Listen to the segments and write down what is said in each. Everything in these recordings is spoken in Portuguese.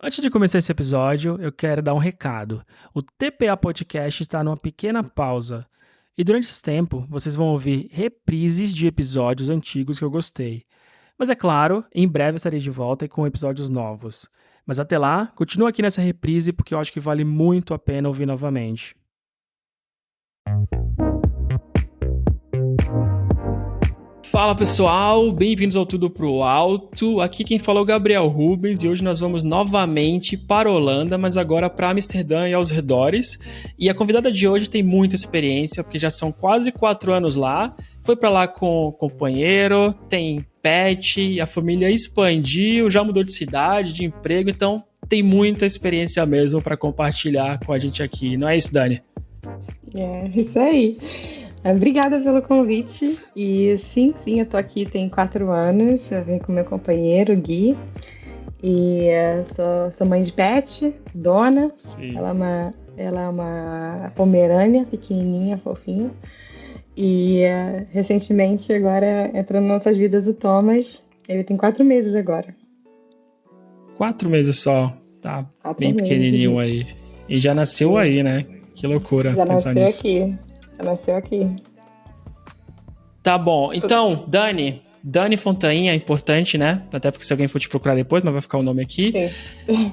Antes de começar esse episódio, eu quero dar um recado. O TPA Podcast está numa pequena pausa. E durante esse tempo, vocês vão ouvir reprises de episódios antigos que eu gostei. Mas é claro, em breve eu estarei de volta com episódios novos. Mas até lá, continua aqui nessa reprise porque eu acho que vale muito a pena ouvir novamente. Fala pessoal, bem-vindos ao Tudo Pro Alto. Aqui quem fala é o Gabriel Rubens e hoje nós vamos novamente para a Holanda, mas agora para Amsterdã e aos redores. E a convidada de hoje tem muita experiência, porque já são quase 4 anos lá. Foi para lá com o companheiro, tem pet, a família expandiu, já mudou de cidade, de emprego, então tem muita experiência mesmo para compartilhar com a gente aqui. Não é isso, Dani? É, isso aí. Obrigada pelo convite. E sim, eu tô aqui tem 4 anos. Eu venho com meu companheiro, Gui. E sou mãe de pet, Dona. Sim. Ela é uma pomerânia, pequenininha, fofinha. E recentemente, agora, entrou nas nossas vidas o Thomas. Ele tem 4 meses agora. 4 meses só. Tá 4 bem meses, pequenininho aí. E já nasceu aí, né? Que loucura Já pensar nasceu nisso. aqui. Já nasceu aqui. Tá bom. Então, Dani Fontainha é importante, né? Até porque se alguém for te procurar depois, mas vai ficar o nome aqui. Sim.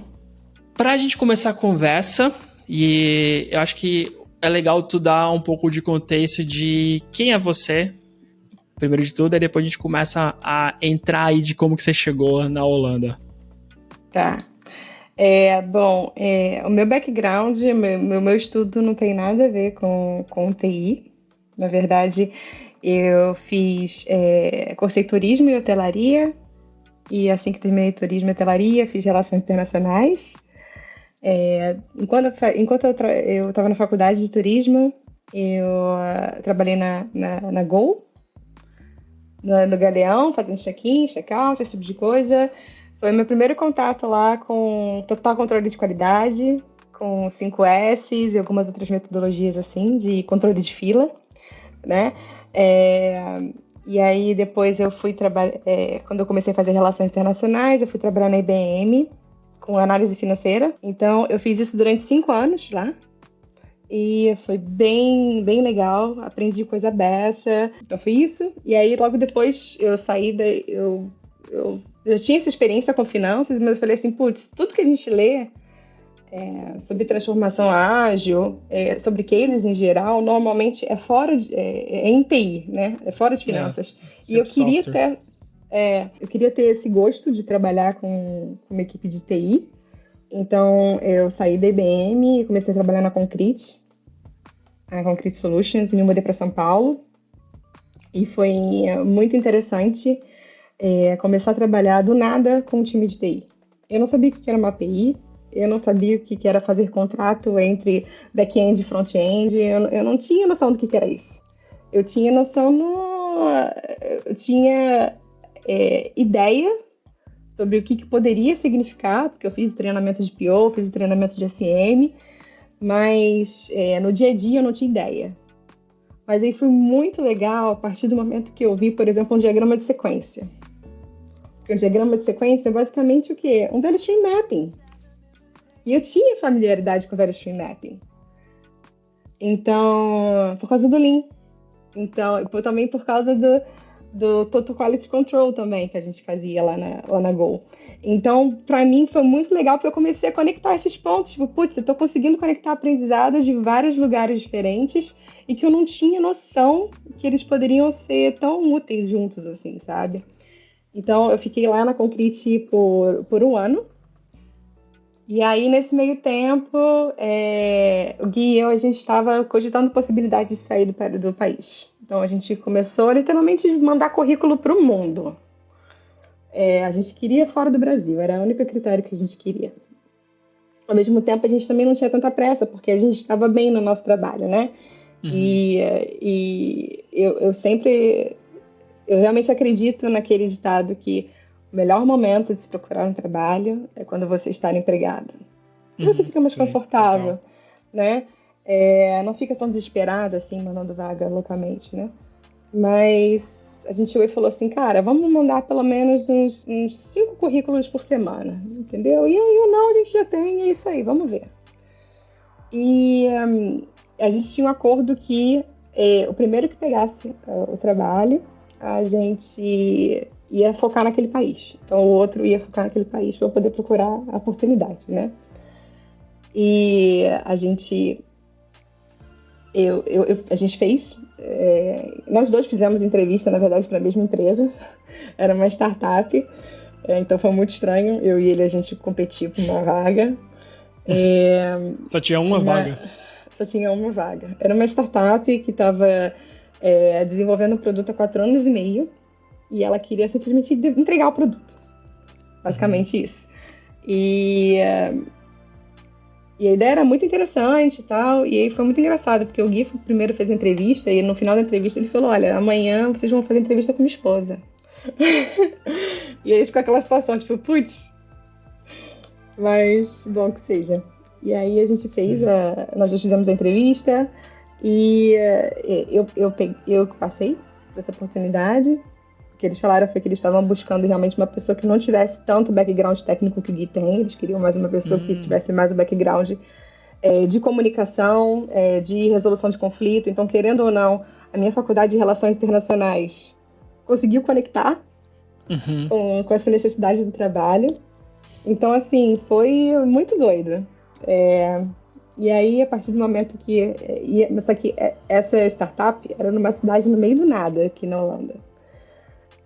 Pra gente começar a conversa, e eu acho que é legal tu dar um pouco de contexto de quem é você, primeiro de tudo, e depois a gente começa a entrar aí de como que você chegou na Holanda. Tá. O meu background, meu estudo não tem nada a ver com TI. Na verdade, eu cursei turismo e hotelaria, e assim que terminei turismo e hotelaria, fiz relações internacionais. Enquanto eu estava na faculdade de turismo, eu trabalhei na Gol, no Galeão, fazendo check-in, check-out, esse tipo de coisa. Foi meu primeiro contato lá com total controle de qualidade, com 5S e algumas outras metodologias assim de controle de fila, né? E aí depois eu fui trabalhar, quando eu comecei a fazer relações internacionais, eu fui trabalhar na IBM com análise financeira. Então eu fiz isso durante 5 anos lá. E foi bem, bem legal, aprendi coisa dessa. Então foi isso. E aí logo depois eu saí eu já tinha essa experiência com finanças, mas eu falei assim, putz, tudo que a gente lê sobre transformação ágil, sobre cases em geral, normalmente é em TI, né? É fora de finanças. E eu queria ter esse gosto de trabalhar com uma equipe de TI. Então eu saí da IBM e comecei a trabalhar na Concrete, a Concrete Solutions, e me mudei para São Paulo. E foi muito interessante começar a trabalhar do nada com um time de TI. Eu não sabia o que era uma API, eu não sabia o que era fazer contrato entre back-end e front-end, eu não tinha noção do que era isso. Eu tinha noção, eu tinha ideia sobre o que poderia significar, porque eu fiz treinamento de PO, fiz treinamento de SM, mas no dia a dia eu não tinha ideia. Mas aí foi muito legal a partir do momento que eu vi, por exemplo, um diagrama de sequência. Porque um diagrama de sequência é basicamente o quê? Um value stream mapping. E eu tinha familiaridade com o value stream mapping. Então, por causa do Lean. Então, também por causa do Total Quality Control também, que a gente fazia lá na Go. Então, para mim, foi muito legal, porque eu comecei a conectar esses pontos. Tipo, putz, eu tô conseguindo conectar aprendizados de vários lugares diferentes e que eu não tinha noção que eles poderiam ser tão úteis juntos, assim, sabe? Então, eu fiquei lá na Concrete por 1 ano. E aí, nesse meio tempo, o Gui e eu, a gente estava cogitando a possibilidade de sair do país. Então, a gente começou, literalmente, a mandar currículo para o mundo. A gente queria fora do Brasil, era o único critério que a gente queria. Ao mesmo tempo, a gente também não tinha tanta pressa, porque a gente estava bem no nosso trabalho, né? Uhum. E eu realmente acredito naquele ditado que o melhor momento de se procurar um trabalho é quando você está empregado. E você fica mais confortável, total, né? Não fica tão desesperado assim, mandando vaga loucamente, né? Mas a gente chegou e falou assim, cara, vamos mandar pelo menos uns 5 currículos por semana, entendeu? E aí ou não, a gente já tem, é isso aí, vamos ver. E a gente tinha um acordo que o primeiro que pegasse o trabalho, a gente ia focar naquele país. Então, o outro ia focar naquele país para eu poder procurar a oportunidade, né? E a gente fez, nós dois fizemos entrevista, na verdade, para a mesma empresa, era uma startup, então foi muito estranho, eu e ele, a gente competiu por uma vaga. Só tinha uma vaga? Só tinha uma vaga. Era uma startup que estava desenvolvendo um produto há 4 anos e meio, e ela queria simplesmente entregar o produto, basicamente isso. E a ideia era muito interessante e tal, e aí foi muito engraçado, porque o Gui primeiro fez a entrevista, e no final da entrevista ele falou, olha, amanhã vocês vão fazer entrevista com minha esposa. E aí ficou aquela situação, tipo, putz, mas bom que seja. E aí a gente fez, nós já fizemos a entrevista, e eu passei por essa oportunidade. O que eles falaram foi que eles estavam buscando realmente uma pessoa que não tivesse tanto background técnico que o Gui tem. Eles queriam mais uma pessoa que tivesse mais o background de comunicação, de resolução de conflito. Então, querendo ou não, a minha faculdade de Relações Internacionais conseguiu conectar com essa necessidade do trabalho. Então, assim, foi muito doido. E aí, a partir do momento que... Só que essa startup era numa cidade no meio do nada, aqui na Holanda.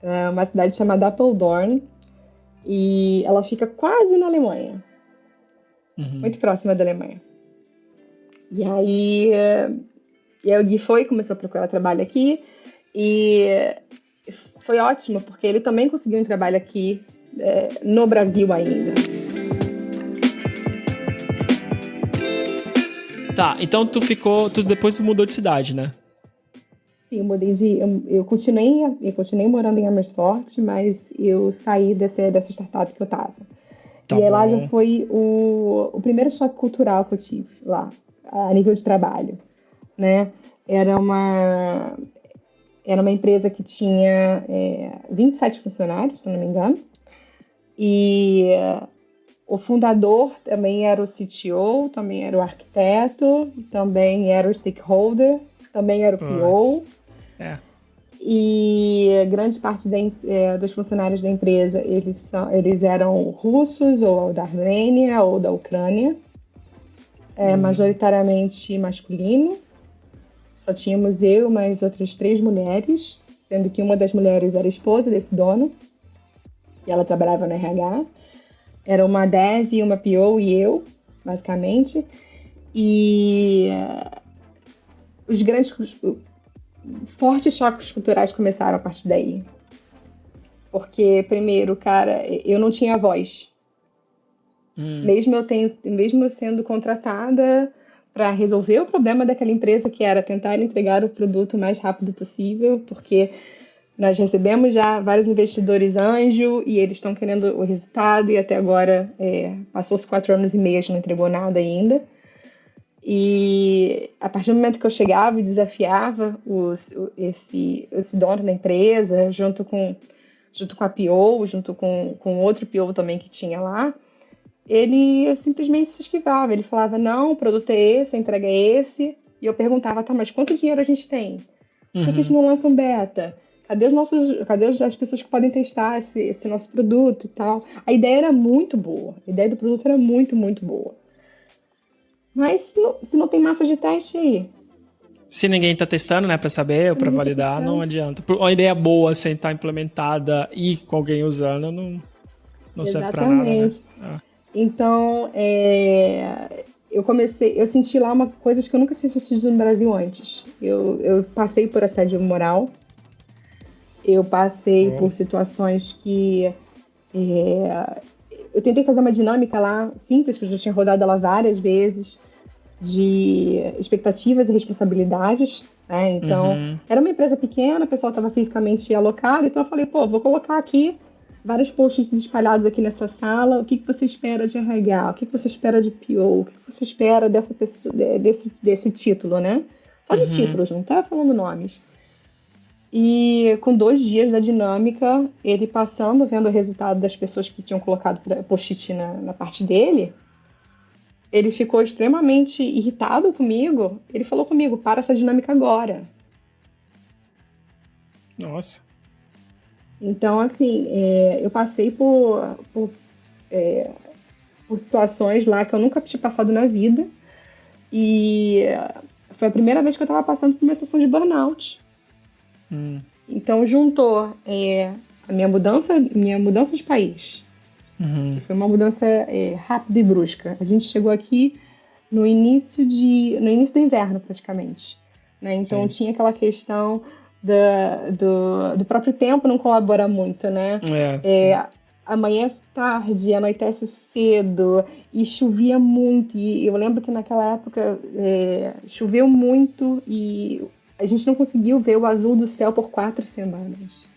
É uma cidade chamada Apeldoorn, e ela fica quase na Alemanha, muito próxima da Alemanha. E aí o Gui começou a procurar trabalho aqui, e foi ótimo, porque ele também conseguiu um trabalho aqui no Brasil ainda. Tá, então tu depois mudou de cidade, né? Sim, eu mudei eu continuei morando em Amersfoort, mas eu saí dessa startup que eu tava. Tá e aí bom. lá já foi o primeiro choque cultural que eu tive lá, a nível de trabalho, né? Era uma empresa que tinha 27 funcionários, se não me engano, e o fundador também era o CTO, também era o arquiteto, também era o stakeholder, também era o PO. E grande parte dos funcionários da empresa, eles eram russos, ou da Armênia, ou da Ucrânia, majoritariamente masculino. Só tínhamos eu e mais outras 3 mulheres, sendo que uma das mulheres era esposa desse dono, e ela trabalhava no RH. Era uma dev, uma PO e eu, basicamente. E os fortes choques culturais começaram a partir daí. Porque, primeiro, cara, eu não tinha voz. Mesmo eu sendo contratada para resolver o problema daquela empresa, que era tentar entregar o produto o mais rápido possível, porque nós recebemos já vários investidores anjo e eles estão querendo o resultado, e até agora passou-se 4 anos e meio, a gente não entregou nada ainda. E a partir do momento que eu chegava e desafiava esse dono da empresa, junto com a PO, junto com outro PO também que tinha lá, ele simplesmente se esquivava. Ele falava, não, o produto é esse, a entrega é esse. E eu perguntava, tá, mas quanto dinheiro a gente tem? Por que a gente não lança um beta? Cadê as pessoas que podem testar esse nosso produto e tal? A ideia era muito boa. A ideia do produto era muito, muito boa. Mas se não tem massa de teste aí? Se ninguém tá testando, né, pra saber ou pra validar, não adianta. Uma ideia boa sem estar implementada e com alguém usando, não serve pra nada, né? Então, eu senti lá coisas que eu nunca tinha sentido no Brasil antes. Eu passei por assédio moral, eu passei por situações que... eu tentei fazer uma dinâmica lá, simples, que eu já tinha rodado ela várias vezes, de expectativas e responsabilidades, né? Então, era uma empresa pequena, o pessoal estava fisicamente alocado, então eu falei, vou colocar aqui vários posts espalhados aqui nessa sala, o que você espera de RH, o que você espera de PO, o que você espera dessa pessoa, desse título, né? Só de títulos, não tá falando nomes. E com 2 dias da dinâmica, ele passando, vendo o resultado das pessoas que tinham colocado post-it na parte dele, ele ficou extremamente irritado comigo. Ele falou comigo, para essa dinâmica agora. Nossa. Então, assim, eu passei por situações lá que eu nunca tinha passado na vida. E foi a primeira vez que eu estava passando por uma sessão de burnout. Então, juntou a minha mudança de país. Que foi uma mudança rápida e brusca. A gente chegou aqui no início do inverno, praticamente. Né? Então, tinha aquela questão do próprio tempo não colabora muito, né? Amanhece tarde, anoitece cedo e chovia muito. E eu lembro que naquela época choveu muito e a gente não conseguiu ver o azul do céu por 4 semanas.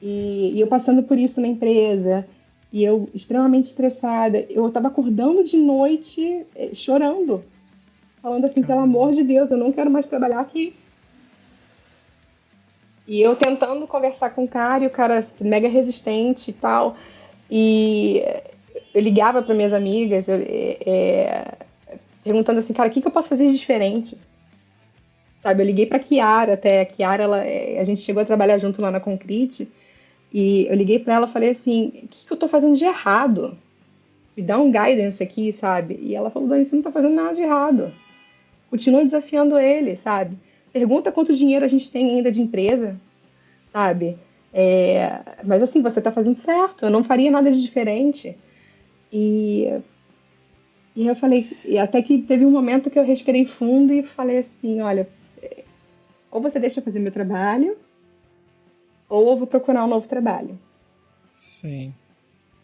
E eu passando por isso na empresa, e eu extremamente estressada. Eu estava acordando de noite chorando, falando assim, pelo amor de Deus, eu não quero mais trabalhar aqui. E eu tentando conversar com o cara mega resistente e tal. E eu ligava para minhas amigas, perguntando assim, cara, o que eu posso fazer de diferente? Sabe, eu liguei para a Kiara até. A Kiara, a gente chegou a trabalhar junto lá na Concrete. E eu liguei para ela e falei assim, o que eu tô fazendo de errado? Me dá um guidance aqui, sabe? E ela falou, Dani, você não tá fazendo nada de errado. Continua desafiando ele, sabe? Pergunta quanto dinheiro a gente tem ainda de empresa, sabe? Mas assim, você tá fazendo certo, eu não faria nada de diferente. E eu falei, e até que teve um momento que eu respirei fundo e falei assim, olha, ou você deixa eu fazer meu trabalho, ou eu vou procurar um novo trabalho. Sim.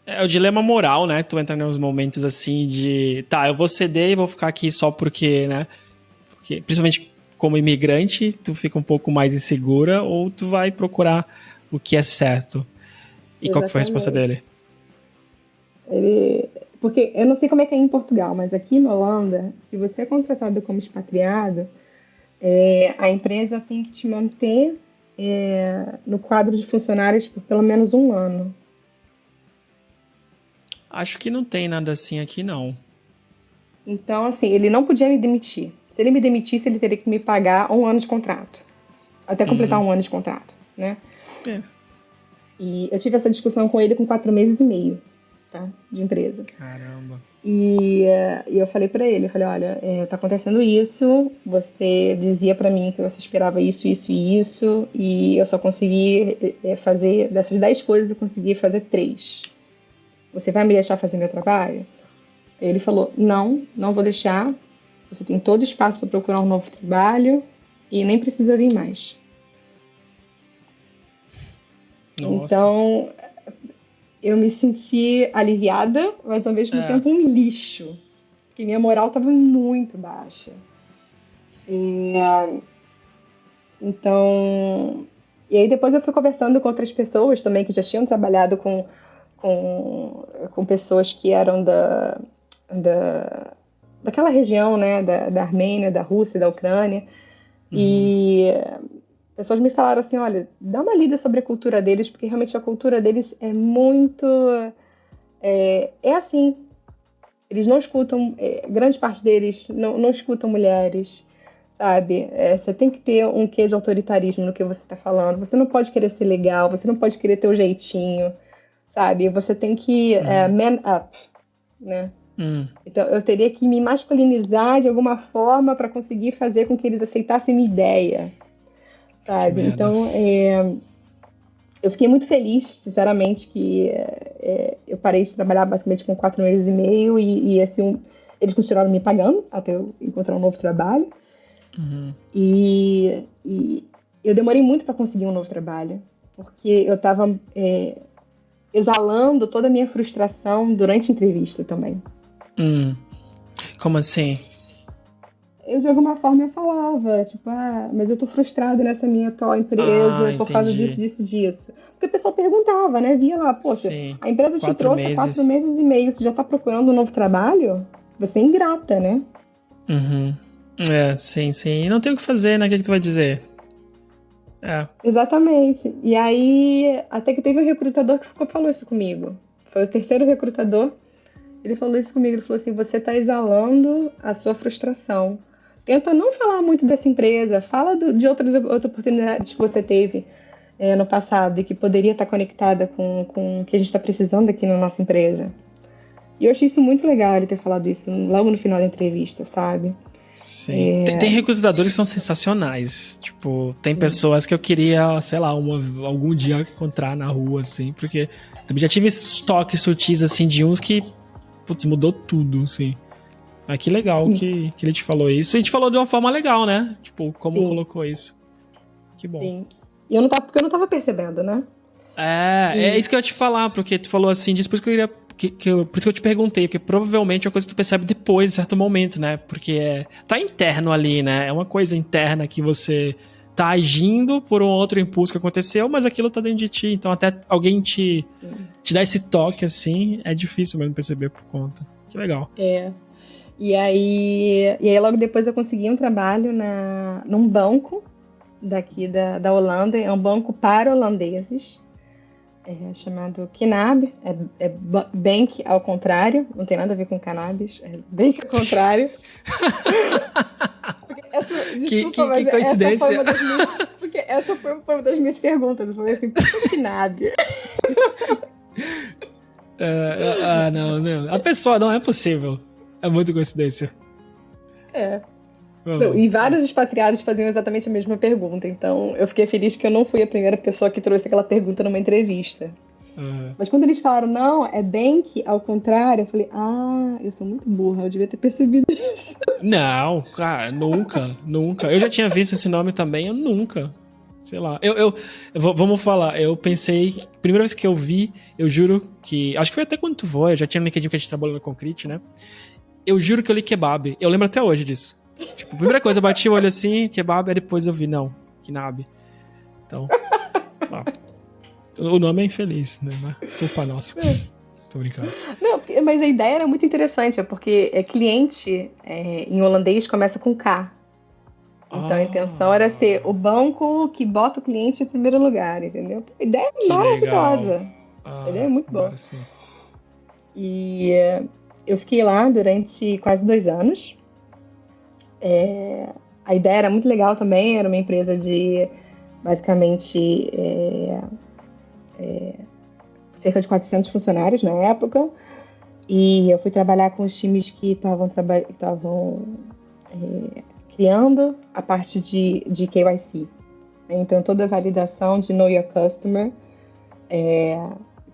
É o dilema moral, né? Tu entra nos momentos assim de... Tá, eu vou ceder e vou ficar aqui só porque, né? Porque, principalmente como imigrante, tu fica um pouco mais insegura ou tu vai procurar o que é certo. E qual que foi a resposta dele? Porque eu não sei como é que é em Portugal, mas aqui na Holanda, se você é contratado como expatriado, a empresa tem que te manter no quadro de funcionários por pelo menos 1 ano. Acho que não tem nada assim aqui, não. Então, assim, ele não podia me demitir. Se ele me demitisse, ele teria que me pagar 1 ano de contrato. Até completar 1 ano de contrato, né? E eu tive essa discussão com ele com 4 meses e meio, tá? De empresa. Caramba. E eu falei pra ele, olha, tá acontecendo isso, você dizia pra mim que você esperava isso, isso e isso, e eu só consegui fazer, dessas 10 coisas, eu consegui fazer 3. Você vai me deixar fazer meu trabalho? Ele falou, não vou deixar, você tem todo espaço para procurar um novo trabalho e nem precisa vir mais. Nossa. Então, eu me senti aliviada, mas ao mesmo tempo um lixo, porque minha moral estava muito baixa. Então, e aí depois eu fui conversando com outras pessoas também que já tinham trabalhado com pessoas que eram daquela região, né, da Armênia, da Rússia, da Ucrânia. E pessoas me falaram assim, olha, dá uma lida sobre a cultura deles, porque realmente a cultura deles é muito... assim. Eles não escutam, grande parte deles não escutam mulheres, sabe? Você tem que ter um quê de autoritarismo no que você está falando. Você não pode querer ser legal, você não pode querer ter o jeitinho, sabe? Você tem que man up, né? Então, eu teria que me masculinizar de alguma forma para conseguir fazer com que eles aceitassem minha ideia, sabe? Então, eu fiquei muito feliz, sinceramente, que eu parei de trabalhar basicamente com 4 meses e meio e assim, eles continuaram me pagando até eu encontrar um novo trabalho. E eu demorei muito para conseguir um novo trabalho, porque eu estava exalando toda a minha frustração durante a entrevista também. Como assim? Eu, de alguma forma, eu falava, tipo, mas eu tô frustrada nessa minha atual empresa por causa disso. Porque o pessoal perguntava, né? Via lá, poxa, a empresa te trouxe há 4 meses e meio, você já tá procurando um novo trabalho? Você é ingrata, né? Sim. E não tem o que fazer, né? O que tu vai dizer? É. Exatamente. E aí, até que teve um recrutador que falou isso comigo. Foi o terceiro recrutador. Ele falou isso comigo. Ele falou assim: você está exalando a sua frustração. Tenta não falar muito dessa empresa. Fala de outras oportunidades que você teve no passado e que poderia estar conectada com o que a gente está precisando aqui na nossa empresa. E eu achei isso muito legal ele ter falado isso logo no final da entrevista, sabe? Sim. Tem recrutadores que são sensacionais. Tipo, tem pessoas que eu queria, sei lá, algum dia encontrar na rua, assim, porque também já tive esses toques sutis, assim, de uns que, putz, mudou tudo, assim. Mas que legal que ele te falou isso. E te falou de uma forma legal, né? Tipo, como colocou isso. Que bom. Sim. E porque eu não tava percebendo, né? É isso que eu ia te falar, porque tu falou assim, disso, por isso que eu queria. Por isso que eu te perguntei, porque provavelmente é uma coisa que tu percebe depois, em certo momento, né? Porque tá interno ali, né? É uma coisa interna que você tá agindo por um outro impulso que aconteceu, mas aquilo tá dentro de ti. Então até alguém te dá esse toque, assim, é difícil mesmo perceber por conta. Que legal. E aí logo depois eu consegui um trabalho num banco daqui da Holanda. É um banco para holandeses. Chamado Knab, é Bank ao contrário, não tem nada a ver com cannabis, é Bank ao contrário. Desculpa, mas que coincidência. Essa foi uma das minhas perguntas. Eu falei assim, por que Knab? Não. A pessoa não é possível. É muita coincidência. E vários expatriados faziam exatamente a mesma pergunta. Então, eu fiquei feliz que eu não fui a primeira pessoa que trouxe aquela pergunta numa entrevista. Mas quando eles falaram, não, é Bank ao contrário, eu falei, eu sou muito burra, eu devia ter percebido isso. Não, cara, nunca. Eu já tinha visto esse nome também, eu nunca. Sei lá. Vamos falar, eu pensei, primeira vez que eu vi, eu juro que, acho que foi até quando tu foi, eu já tinha LinkedIn que a gente trabalhou no Concrete, né? Eu juro que eu li kebab, eu lembro até hoje disso. Tipo, a primeira coisa, eu bati o olho assim, kebab, aí depois eu vi, não, Knab. Então, o nome é infeliz, né? Não é culpa nossa. Tô brincando. Não, mas a ideia era muito interessante, porque cliente em holandês começa com K. Então a intenção era ser o banco que bota o cliente em primeiro lugar, entendeu? A ideia é maravilhosa. A ideia é muito boa. Sim. E eu fiquei lá durante quase 2 anos. A ideia era muito legal também, era uma empresa de basicamente cerca de 400 funcionários na época, e eu fui trabalhar com os times que estavam criando a parte de KYC. Então toda a validação de Know Your Customer,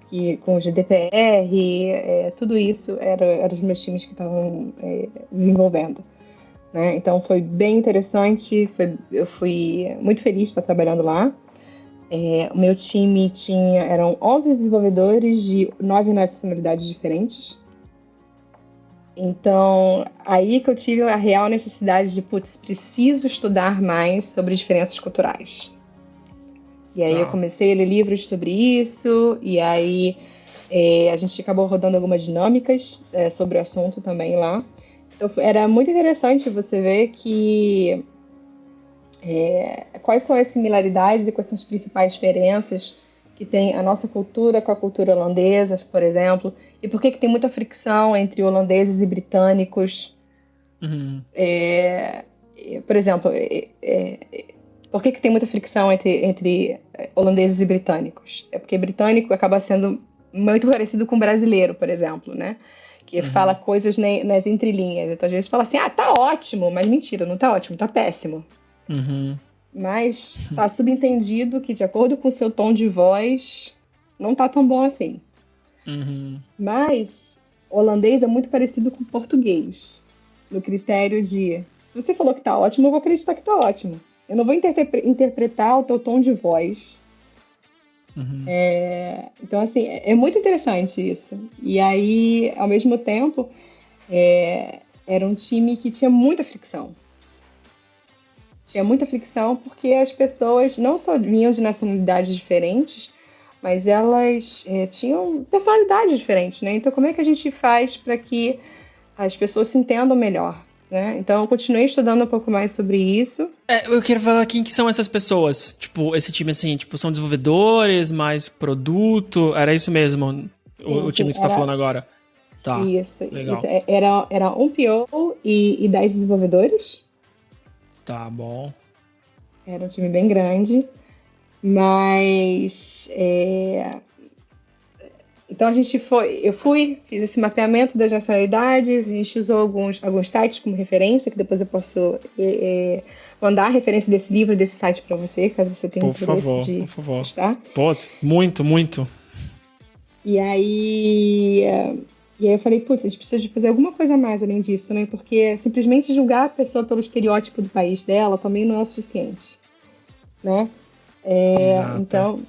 que com o GDPR, tudo isso eram os meus times que estavam desenvolvendo. Né? Então foi bem interessante, eu fui muito feliz de estar trabalhando lá. O meu time eram 11 desenvolvedores de 9 nacionalidades diferentes. Então, aí que eu tive a real necessidade de, preciso estudar mais sobre diferenças culturais. E aí eu comecei a ler livros sobre isso, e aí a gente acabou rodando algumas dinâmicas sobre o assunto também lá. Então, era muito interessante você ver que quais são as similaridades e quais são as principais diferenças que tem a nossa cultura com a cultura holandesa, por exemplo, e por que tem muita fricção entre holandeses e britânicos. Uhum. Por exemplo, por que tem muita fricção entre holandeses e britânicos? É porque britânico acaba sendo muito parecido com brasileiro, por exemplo, né? Que fala coisas nas entrelinhas. Então, às vezes fala assim, tá ótimo, mas mentira, não tá ótimo, tá péssimo. Uhum. Mas tá subentendido que, de acordo com o seu tom de voz, não tá tão bom assim. Uhum. Mas holandês é muito parecido com português, no critério de, se você falou que tá ótimo, eu vou acreditar que tá ótimo. Eu não vou interpretar o teu tom de voz. Uhum. Então, assim, é muito interessante isso. E aí, ao mesmo tempo, era um time que tinha muita fricção. Tinha muita fricção porque as pessoas não só vinham de nacionalidades diferentes, mas elas tinham personalidades diferentes, né? Então, como é que a gente faz para que as pessoas se entendam melhor, né? Então, eu continuei estudando um pouco mais sobre isso. Eu quero falar quem que são essas pessoas. Tipo, esse time, assim, tipo, são desenvolvedores, mais produto. Era isso mesmo, o Sim, time que você tá falando agora. Tá, isso. legal. Era um PO e 10 desenvolvedores. Tá bom. Era um time bem grande. Mas então eu fiz esse mapeamento das nacionalidades, a gente usou alguns sites como referência, que depois eu posso mandar a referência desse livro, desse site para você, caso você tenha interesse Por de favor. estar. Pô, muito, muito. E aí, eu falei, putz, a gente precisa de fazer alguma coisa a mais além disso, né? Porque simplesmente julgar a pessoa pelo estereótipo do país dela também não é o suficiente, né? Exato. Então,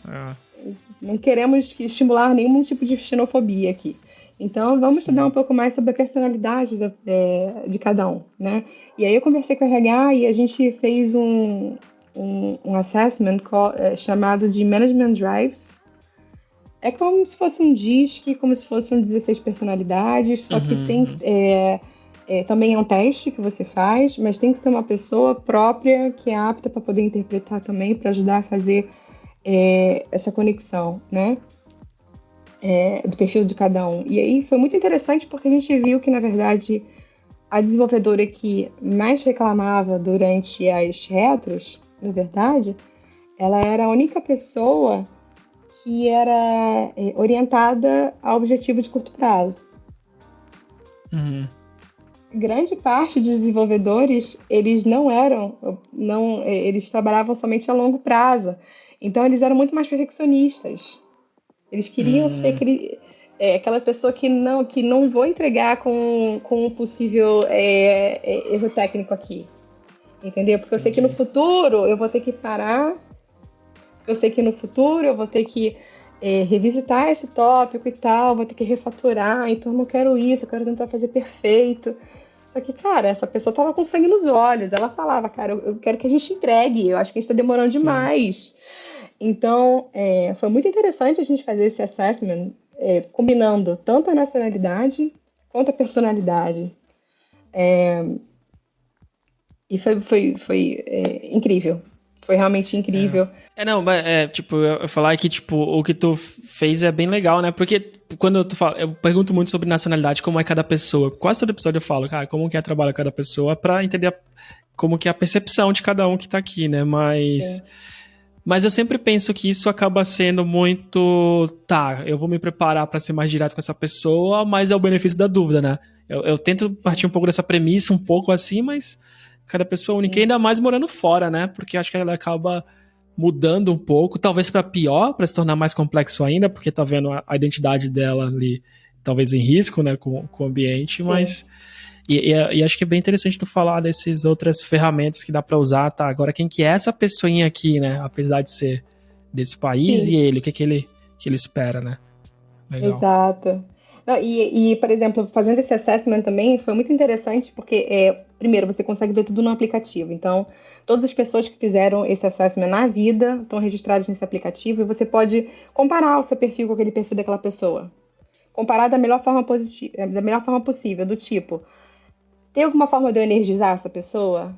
não queremos estimular nenhum tipo de xenofobia aqui. Então, vamos estudar um pouco mais sobre a personalidade de cada um, né? E aí eu conversei com a RH e a gente fez um assessment chamado de Management Drives. É como se fosse um DISC, como se fossem 16 personalidades, só que também é um teste que você faz, mas tem que ser uma pessoa própria que é apta para poder interpretar também, para ajudar a fazer essa conexão, né? Do perfil de cada um. E aí foi muito interessante porque a gente viu que, na verdade, a desenvolvedora que mais reclamava durante as retros, na verdade, ela era a única pessoa que era orientada a objetivo de curto prazo. Grande parte dos desenvolvedores, eles eles trabalhavam somente a longo prazo. Então, eles eram muito mais perfeccionistas. Eles queriam ser aquela pessoa que não vou entregar com um possível erro técnico aqui. Entendeu? Porque eu sei que no futuro eu vou ter que parar. Eu sei que no futuro eu vou ter que revisitar esse tópico e tal, vou ter que refaturar, então eu não quero isso, eu quero tentar fazer perfeito. Só que, cara, essa pessoa tava com sangue nos olhos. Ela falava, cara, eu quero que a gente entregue, eu acho que a gente tá demorando demais. Então, foi muito interessante a gente fazer esse assessment, combinando tanto a nacionalidade quanto a personalidade. E foi incrível. Foi realmente incrível. Tipo, eu falar que, tipo, o que tu fez é bem legal, né? Porque quando eu pergunto muito sobre nacionalidade, como é cada pessoa. Quase todo episódio eu falo, cara, como que é trabalhar cada pessoa pra entender como que é a percepção de cada um que tá aqui, né? Mas eu sempre penso que isso acaba sendo muito... Tá, eu vou me preparar pra ser mais direto com essa pessoa, mas é o benefício da dúvida, né? Eu tento partir um pouco dessa premissa, um pouco assim, mas cada pessoa é única. E ainda mais morando fora, né? Porque acho que ela acaba mudando um pouco, talvez pra pior, pra se tornar mais complexo ainda, porque tá vendo a identidade dela ali, talvez em risco, né? Com o ambiente, mas... E acho que é bem interessante tu falar dessas outras ferramentas que dá pra usar, tá? Agora, quem que é essa pessoinha aqui, né? Apesar de ser desse país, Sim. e ele, o que ele espera, né? Legal. Exato. Não, por exemplo, fazendo esse assessment também foi muito interessante porque, primeiro, você consegue ver tudo no aplicativo. Então, todas as pessoas que fizeram esse assessment na vida estão registradas nesse aplicativo e você pode comparar o seu perfil com aquele perfil daquela pessoa. Comparar da melhor forma possível, do tipo, tem alguma forma de eu energizar essa pessoa?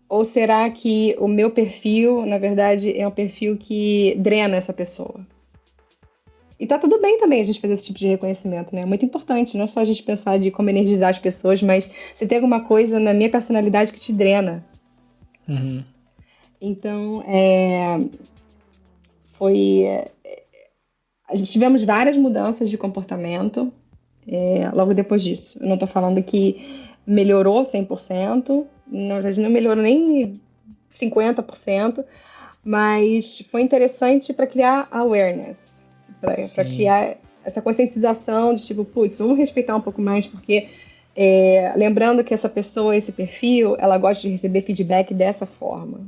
Ou será que o meu perfil, na verdade, é um perfil que drena essa pessoa? E tá tudo bem também a gente fazer esse tipo de reconhecimento, né? É muito importante, não só a gente pensar de como energizar as pessoas, mas se tem alguma coisa na minha personalidade que te drena. Então, a gente tivemos várias mudanças de comportamento logo depois disso. Eu não tô falando que melhorou 100%, na verdade não melhorou nem 50%, mas foi interessante para criar awareness. Para criar essa conscientização de tipo, putz, vamos respeitar um pouco mais, porque lembrando que essa pessoa, esse perfil, ela gosta de receber feedback dessa forma.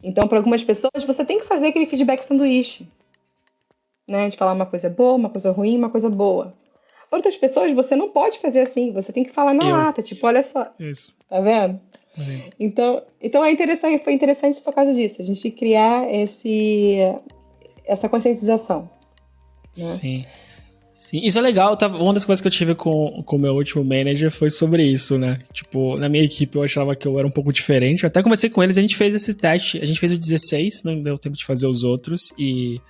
Então, para algumas pessoas, você tem que fazer aquele feedback sanduíche, né? De falar uma coisa boa, uma coisa ruim, uma coisa boa. Para outras pessoas, você não pode fazer assim, você tem que falar na lata, tipo, olha só. Isso. Tá vendo? Então foi interessante por causa disso, a gente criar essa conscientização. Né? Sim. Sim, isso é legal. Uma das coisas que eu tive com o meu último manager foi sobre isso, né? Tipo, na minha equipe eu achava que eu era um pouco diferente. Eu até conversei com eles, a gente fez esse teste. A gente fez o 16, não deu tempo de fazer os outros. E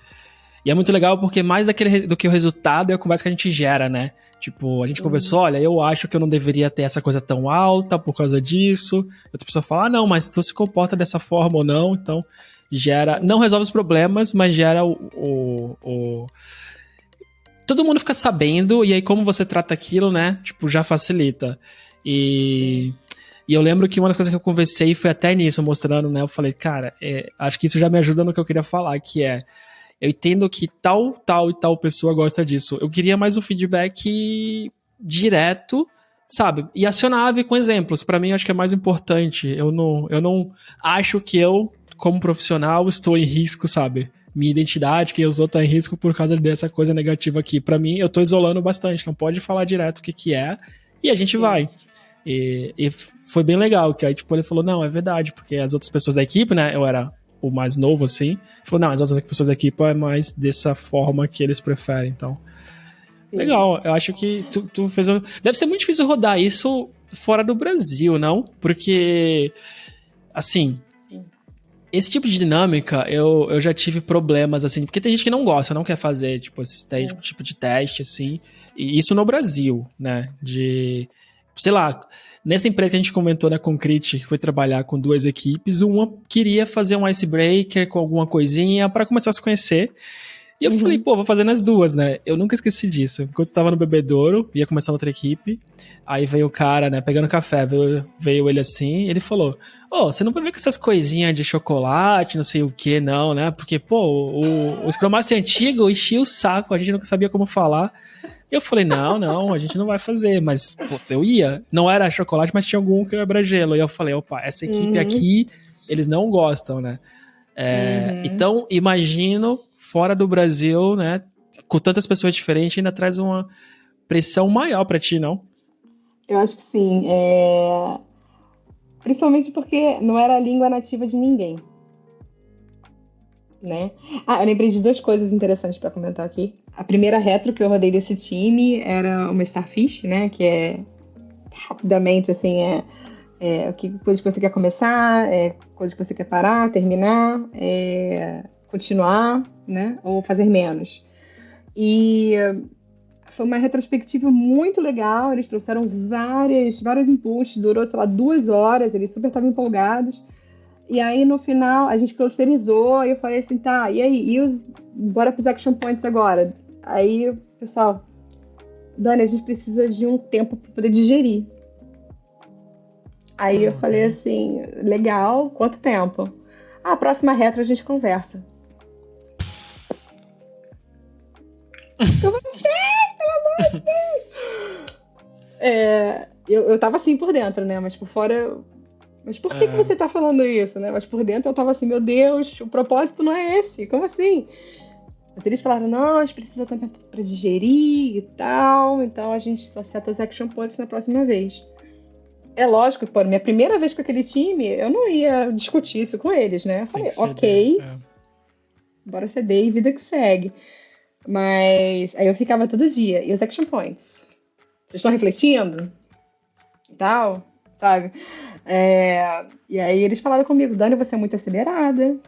é muito legal porque mais do que o resultado é a conversa que a gente gera, né? Tipo, a gente conversou, olha, eu acho que eu não deveria ter essa coisa tão alta por causa disso. Outra pessoa fala, não, mas tu se comporta dessa forma ou não. Então, gera... Não resolve os problemas, mas gera todo mundo fica sabendo, e aí como você trata aquilo, né? Tipo, já facilita. E eu lembro que uma das coisas que eu conversei foi até nisso, mostrando, né? Eu falei, cara, acho que isso já me ajuda no que eu queria falar, que é... Eu entendo que tal e tal pessoa gosta disso. Eu queria mais um feedback direto, sabe? E acionável com exemplos. Pra mim, eu acho que é mais importante. Eu não acho que eu, como profissional, estou em risco, sabe? Minha identidade, quem usou tá em risco por causa dessa coisa negativa aqui. Pra mim, eu tô isolando bastante. Não pode falar direto o que é. E a gente vai. E foi bem legal. Que aí, tipo, ele falou, não, é verdade. Porque as outras pessoas da equipe, né? Eu era o mais novo, assim. Falou, não, as outras pessoas da equipe é mais dessa forma que eles preferem, então. Sim. Legal, eu acho que tu fez... Deve ser muito difícil rodar isso fora do Brasil, não? Porque, assim, sim, esse tipo de dinâmica, eu já tive problemas, assim, porque tem gente que não gosta, não quer fazer, tipo, esse tipo de teste, assim, e isso no Brasil, né, sei lá... Nessa empresa que a gente comentou na Concrete, que foi trabalhar com 2 equipes, uma queria fazer um icebreaker com alguma coisinha para começar a se conhecer. E eu falei, pô, vou fazer nas 2, né? Eu nunca esqueci disso. Enquanto eu tava no bebedouro, ia começar outra equipe, aí veio o cara, né, pegando café, veio ele assim, e ele falou, você não vai ver com essas coisinhas de chocolate, não sei o que, não, né? Porque, pô, o Scrum Master antigo enchia o saco, a gente nunca sabia como falar. Eu falei, não, a gente não vai fazer. Mas, putz, eu ia. Não era chocolate, mas tinha algum que era gelo. E eu falei, opa, essa equipe aqui, eles não gostam, né? Então, imagino, fora do Brasil, né? Com tantas pessoas diferentes, ainda traz uma pressão maior pra ti, não? Eu acho que sim. Principalmente porque não era a língua nativa de ninguém. Né? Eu lembrei de 2 coisas interessantes para comentar aqui. A primeira retro que eu rodei desse time era uma Starfish, né? Que é rapidamente assim, coisa que você quer começar, coisa que você quer parar, terminar, continuar, né? Ou fazer menos. E foi uma retrospectiva muito legal. Eles trouxeram vários inputs, durou, sei lá, 2 horas, eles super estavam empolgados. E aí, no final, a gente clusterizou, e eu falei assim, tá, e aí? Bora pros action points agora. Aí, pessoal, Dani, a gente precisa de um tempo para poder digerir. Aí eu falei assim, legal, quanto tempo? A próxima retro a gente conversa. Como assim? Pelo amor de Deus! Eu tava assim por dentro, né? Mas por fora... Mas por que você tá falando isso, né? Mas por dentro eu tava assim, meu Deus, o propósito não é esse, como assim? Mas eles falaram, não, a gente precisa ter tempo pra digerir e tal, então a gente só seta os action points na próxima vez. É lógico que, minha primeira vez com aquele time, eu não ia discutir isso com eles, né? Eu falei, ok, bora ceder e vida que segue. Mas aí eu ficava todo dia, e os action points? Vocês estão refletindo? E tal, sabe? E aí eles falaram comigo, Dani, você é muito acelerada.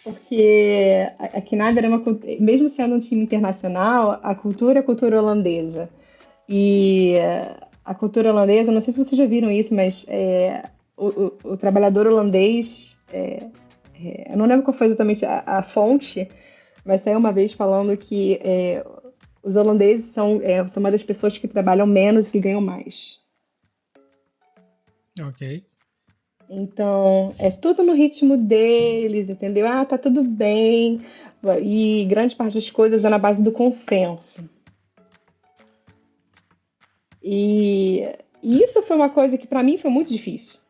Porque a Knabe era mesmo sendo um time internacional, a cultura é a cultura holandesa. E a cultura holandesa, não sei se vocês já viram isso, mas o trabalhador holandês, eu não lembro qual foi exatamente a fonte, mas saiu uma vez falando que os holandeses são uma das pessoas que trabalham menos e que ganham mais. Ok. Então, é tudo no ritmo deles, entendeu? Tá tudo bem. E grande parte das coisas é na base do consenso. E isso foi uma coisa que para mim foi muito difícil.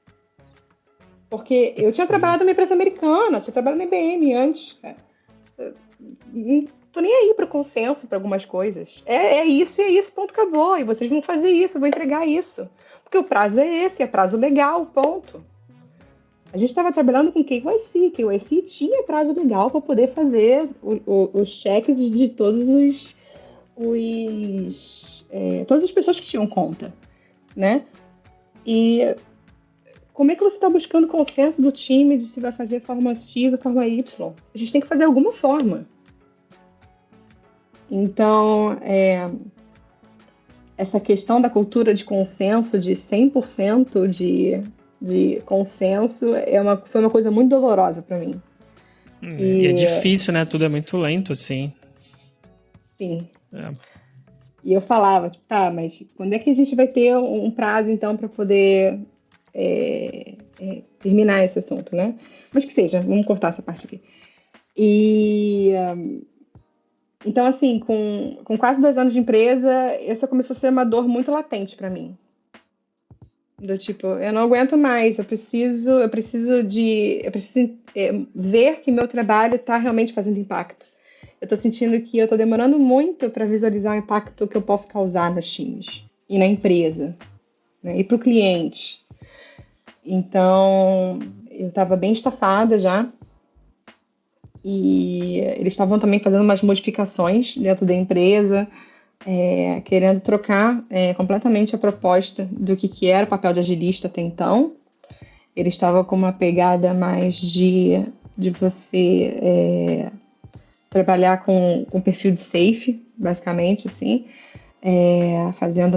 Porque eu tinha trabalhado numa empresa americana, tinha trabalhado na IBM antes. Não tô nem aí para o consenso para algumas coisas. É isso, ponto, acabou. E vocês vão fazer isso, vão entregar isso. Porque o prazo é esse, é prazo legal, ponto. A gente estava trabalhando com KYC. KYC tinha prazo legal para poder fazer os cheques de todas as pessoas que tinham conta, né? E como é que você está buscando consenso do time de se vai fazer forma X ou forma Y? A gente tem que fazer alguma forma. Então, essa questão da cultura de consenso, de 100% de consenso, foi uma coisa muito dolorosa para mim. E é difícil, né? Tudo é muito lento, assim. Sim. E eu falava, tipo, tá, mas quando é que a gente vai ter um prazo, então, para poder terminar esse assunto, né? Mas que seja, vamos cortar essa parte aqui. Então, assim, com quase 2 anos de empresa, essa começou a ser uma dor muito latente para mim. Do tipo, eu não aguento mais, eu preciso ver que meu trabalho está realmente fazendo impacto. Eu estou sentindo que eu estou demorando muito para visualizar o impacto que eu posso causar nos times e na empresa, né, e para o cliente. Então, eu estava bem estafada já. E eles estavam também fazendo umas modificações dentro da empresa, querendo trocar completamente a proposta do que era o papel de agilista até então. Eles estavam com uma pegada mais de você trabalhar com perfil de safe, basicamente, assim, fazendo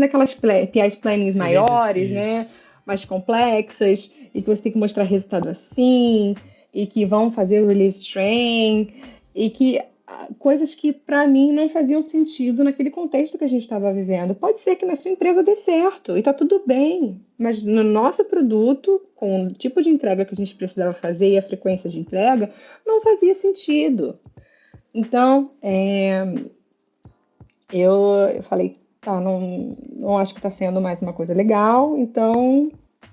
aquelas PIs plannings maiores, né, mais complexas, e que você tem que mostrar resultado assim, e que vão fazer o release train, e que coisas que para mim não faziam sentido naquele contexto que a gente estava vivendo. Pode ser que na sua empresa dê certo, e tá tudo bem, mas no nosso produto, com o tipo de entrega que a gente precisava fazer e a frequência de entrega, não fazia sentido. Então, eu falei, tá, não acho que está sendo mais uma coisa legal, então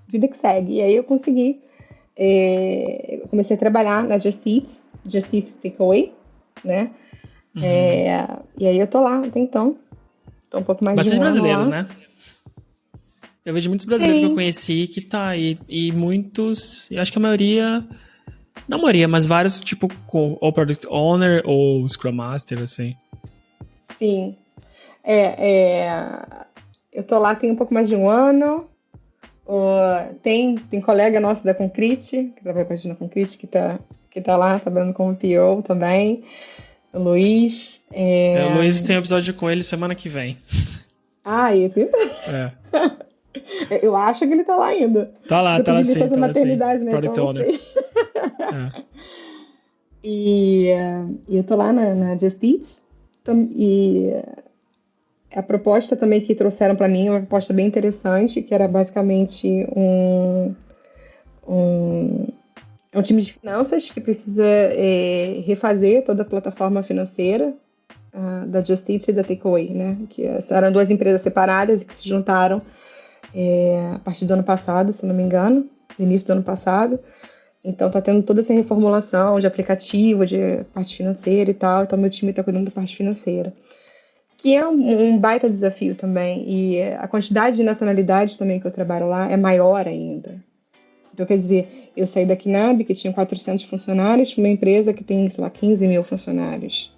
vida que segue. E aí eu consegui, eu comecei a trabalhar na Just Eat Takeaway, né? Uhum. E aí eu tô lá até então, tô um pouco mais bastante de um ano brasileiros, lá. né? Eu vejo muitos brasileiros que eu conheci que tá aí, e muitos, eu acho que a maioria, não a maioria, mas vários, tipo, ou Product Owner ou Scrum Master, assim. Sim. Eu tô lá tem um pouco mais de um ano. Tem colega nosso da Concrete, que trabalha com a gente na Concrete, que tá lá trabalhando como PO também. O Luiz. O Luiz tem um episódio com ele semana que vem. Isso? Eu acho que ele tá lá ainda. Tá lá sim. Licença maternidade, né? Product então Owner. E eu tô lá na Just Eat. E a proposta também que trouxeram para mim é uma proposta bem interessante, que era basicamente um time de finanças que precisa refazer toda a plataforma financeira da Just Eat e da Takeaway, né? Que eram 2 empresas separadas e que se juntaram a partir do ano passado, se não me engano, no início do ano passado. Então tá tendo toda essa reformulação de aplicativo, de parte financeira e tal. Então meu time tá cuidando da parte financeira, que é um baita desafio também. E a quantidade de nacionalidades também que eu trabalho lá é maior ainda. Então, quer dizer, eu saí da Knab, que tinha 400 funcionários, para uma empresa que tem, sei lá, 15 mil funcionários.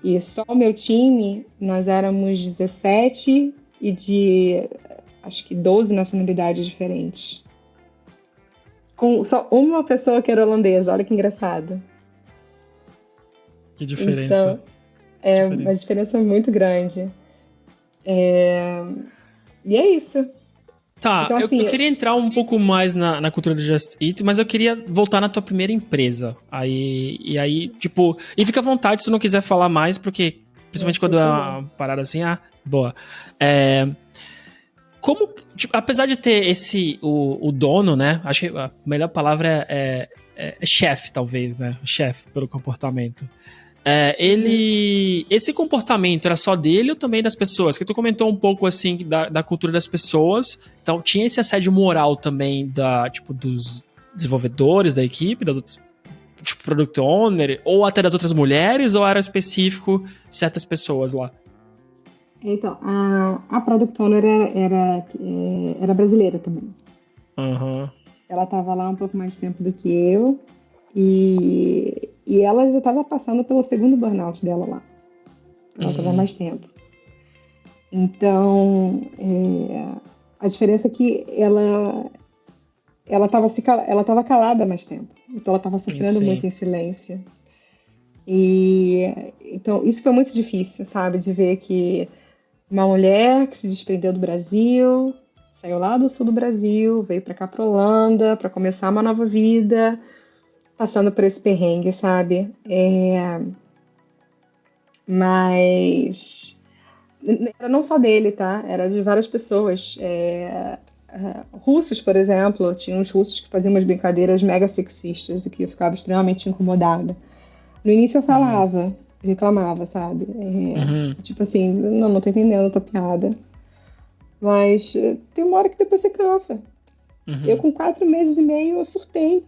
E só o meu time, nós éramos 17 e de, acho que 12 nacionalidades diferentes. Com só uma pessoa que era holandesa, olha que engraçado. Que diferença. Então, uma diferença muito grande. E é isso. Tá, então, assim, eu queria entrar um pouco mais na cultura do Just Eat, mas eu queria voltar na tua primeira empresa. E fica à vontade se não quiser falar mais, porque, principalmente quando é uma parada assim, boa. Como, apesar de ter o dono, né, acho que a melhor palavra é chefe, talvez, né, chefe, pelo comportamento. Esse comportamento era só dele ou também das pessoas? Que tu comentou um pouco assim da cultura das pessoas. Então tinha esse assédio moral também dos desenvolvedores da equipe, das outras, tipo, product owner, ou até das outras mulheres, ou era específico de certas pessoas lá? Então, a Product Owner era brasileira também. Aham. Ela estava lá um pouco mais de tempo do que eu e ela já estava passando pelo segundo burnout dela lá. Ela estava Uhum. mais tempo. Então, a diferença é que ela estava calada há mais tempo. Então, ela estava sofrendo Sim. muito em silêncio. E então isso foi muito difícil, sabe, de ver que uma mulher que se desprendeu do Brasil, saiu lá do sul do Brasil, veio para cá para Holanda para começar uma nova vida, passando por esse perrengue, sabe? Mas era não só dele, tá? Era de várias pessoas. Russos, por exemplo, tinha uns russos que faziam umas brincadeiras mega sexistas e que eu ficava extremamente incomodada. No início eu Uhum. falava, reclamava, sabe? Uhum. Tipo assim, não tô entendendo a tua piada. Mas tem uma hora que depois você cansa. Eu Uhum. com 4 meses e meio eu surtei.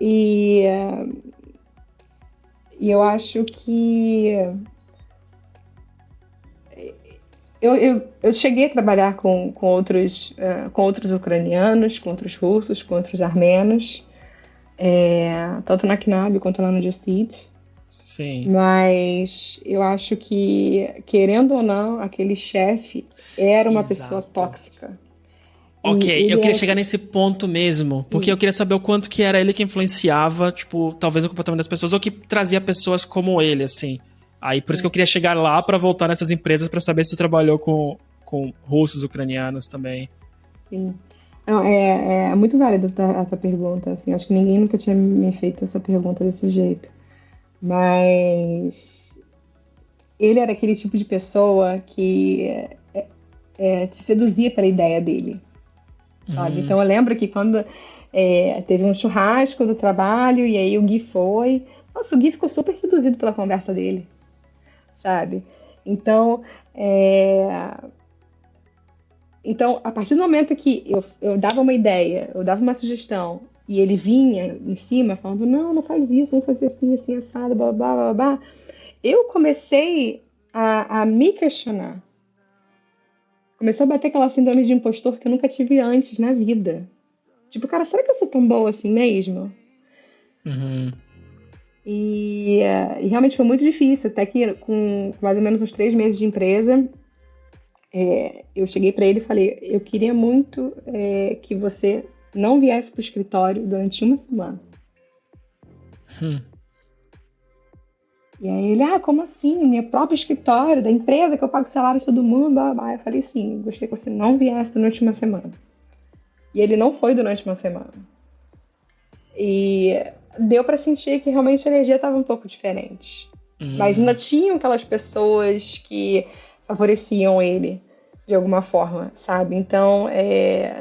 E, e eu acho que eu cheguei a trabalhar com outros ucranianos, com outros russos, com outros armenos, tanto na CNAB quanto lá no Just Eat. Sim. Mas eu acho que, querendo ou não, aquele chefe era uma pessoa Exato. tóxica. E Ok, eu ele queria era. chegar nesse ponto mesmo, porque eu Sim, queria saber o quanto que era ele que influenciava, tipo, talvez o comportamento das pessoas, ou que trazia pessoas como ele, assim. Aí, por isso que eu sim, queria chegar lá pra voltar nessas empresas pra saber se tu trabalhou com russos, ucranianos também. sim. Não, é muito válida a tua pergunta. Assim, acho que ninguém nunca tinha me feito essa pergunta desse jeito. Mas ele era aquele tipo de pessoa que te seduzia pela ideia dele, sabe? Hum. Então eu lembro que quando teve um churrasco do trabalho e aí o Gui foi. Nossa, o Gui ficou super seduzido pela conversa dele, sabe? Então, é, a partir do momento que eu dava uma ideia, eu dava uma sugestão, e ele vinha em cima falando, não, não faz isso, vamos fazer assim, assim, assado, blá, blá, blá, blá, eu comecei a me questionar. Comecei a bater aquela síndrome de impostor que eu nunca tive antes na vida. Tipo, cara, será que eu sou tão boa assim mesmo? Uhum. E realmente foi muito difícil, até que com mais ou menos uns 3 meses de empresa, eu cheguei para ele e falei, eu queria muito que você não viesse para o escritório durante uma semana. Hum. E aí ele, como assim? Meu próprio escritório, da empresa que eu pago salário de todo mundo, blá, blá, blá. Eu falei, sim, gostaria que você não viesse durante uma semana. E ele não foi durante uma semana. E deu para sentir que realmente a energia estava um pouco diferente. Mas ainda Hum. tinham aquelas pessoas que favoreciam ele de alguma forma, sabe? Então,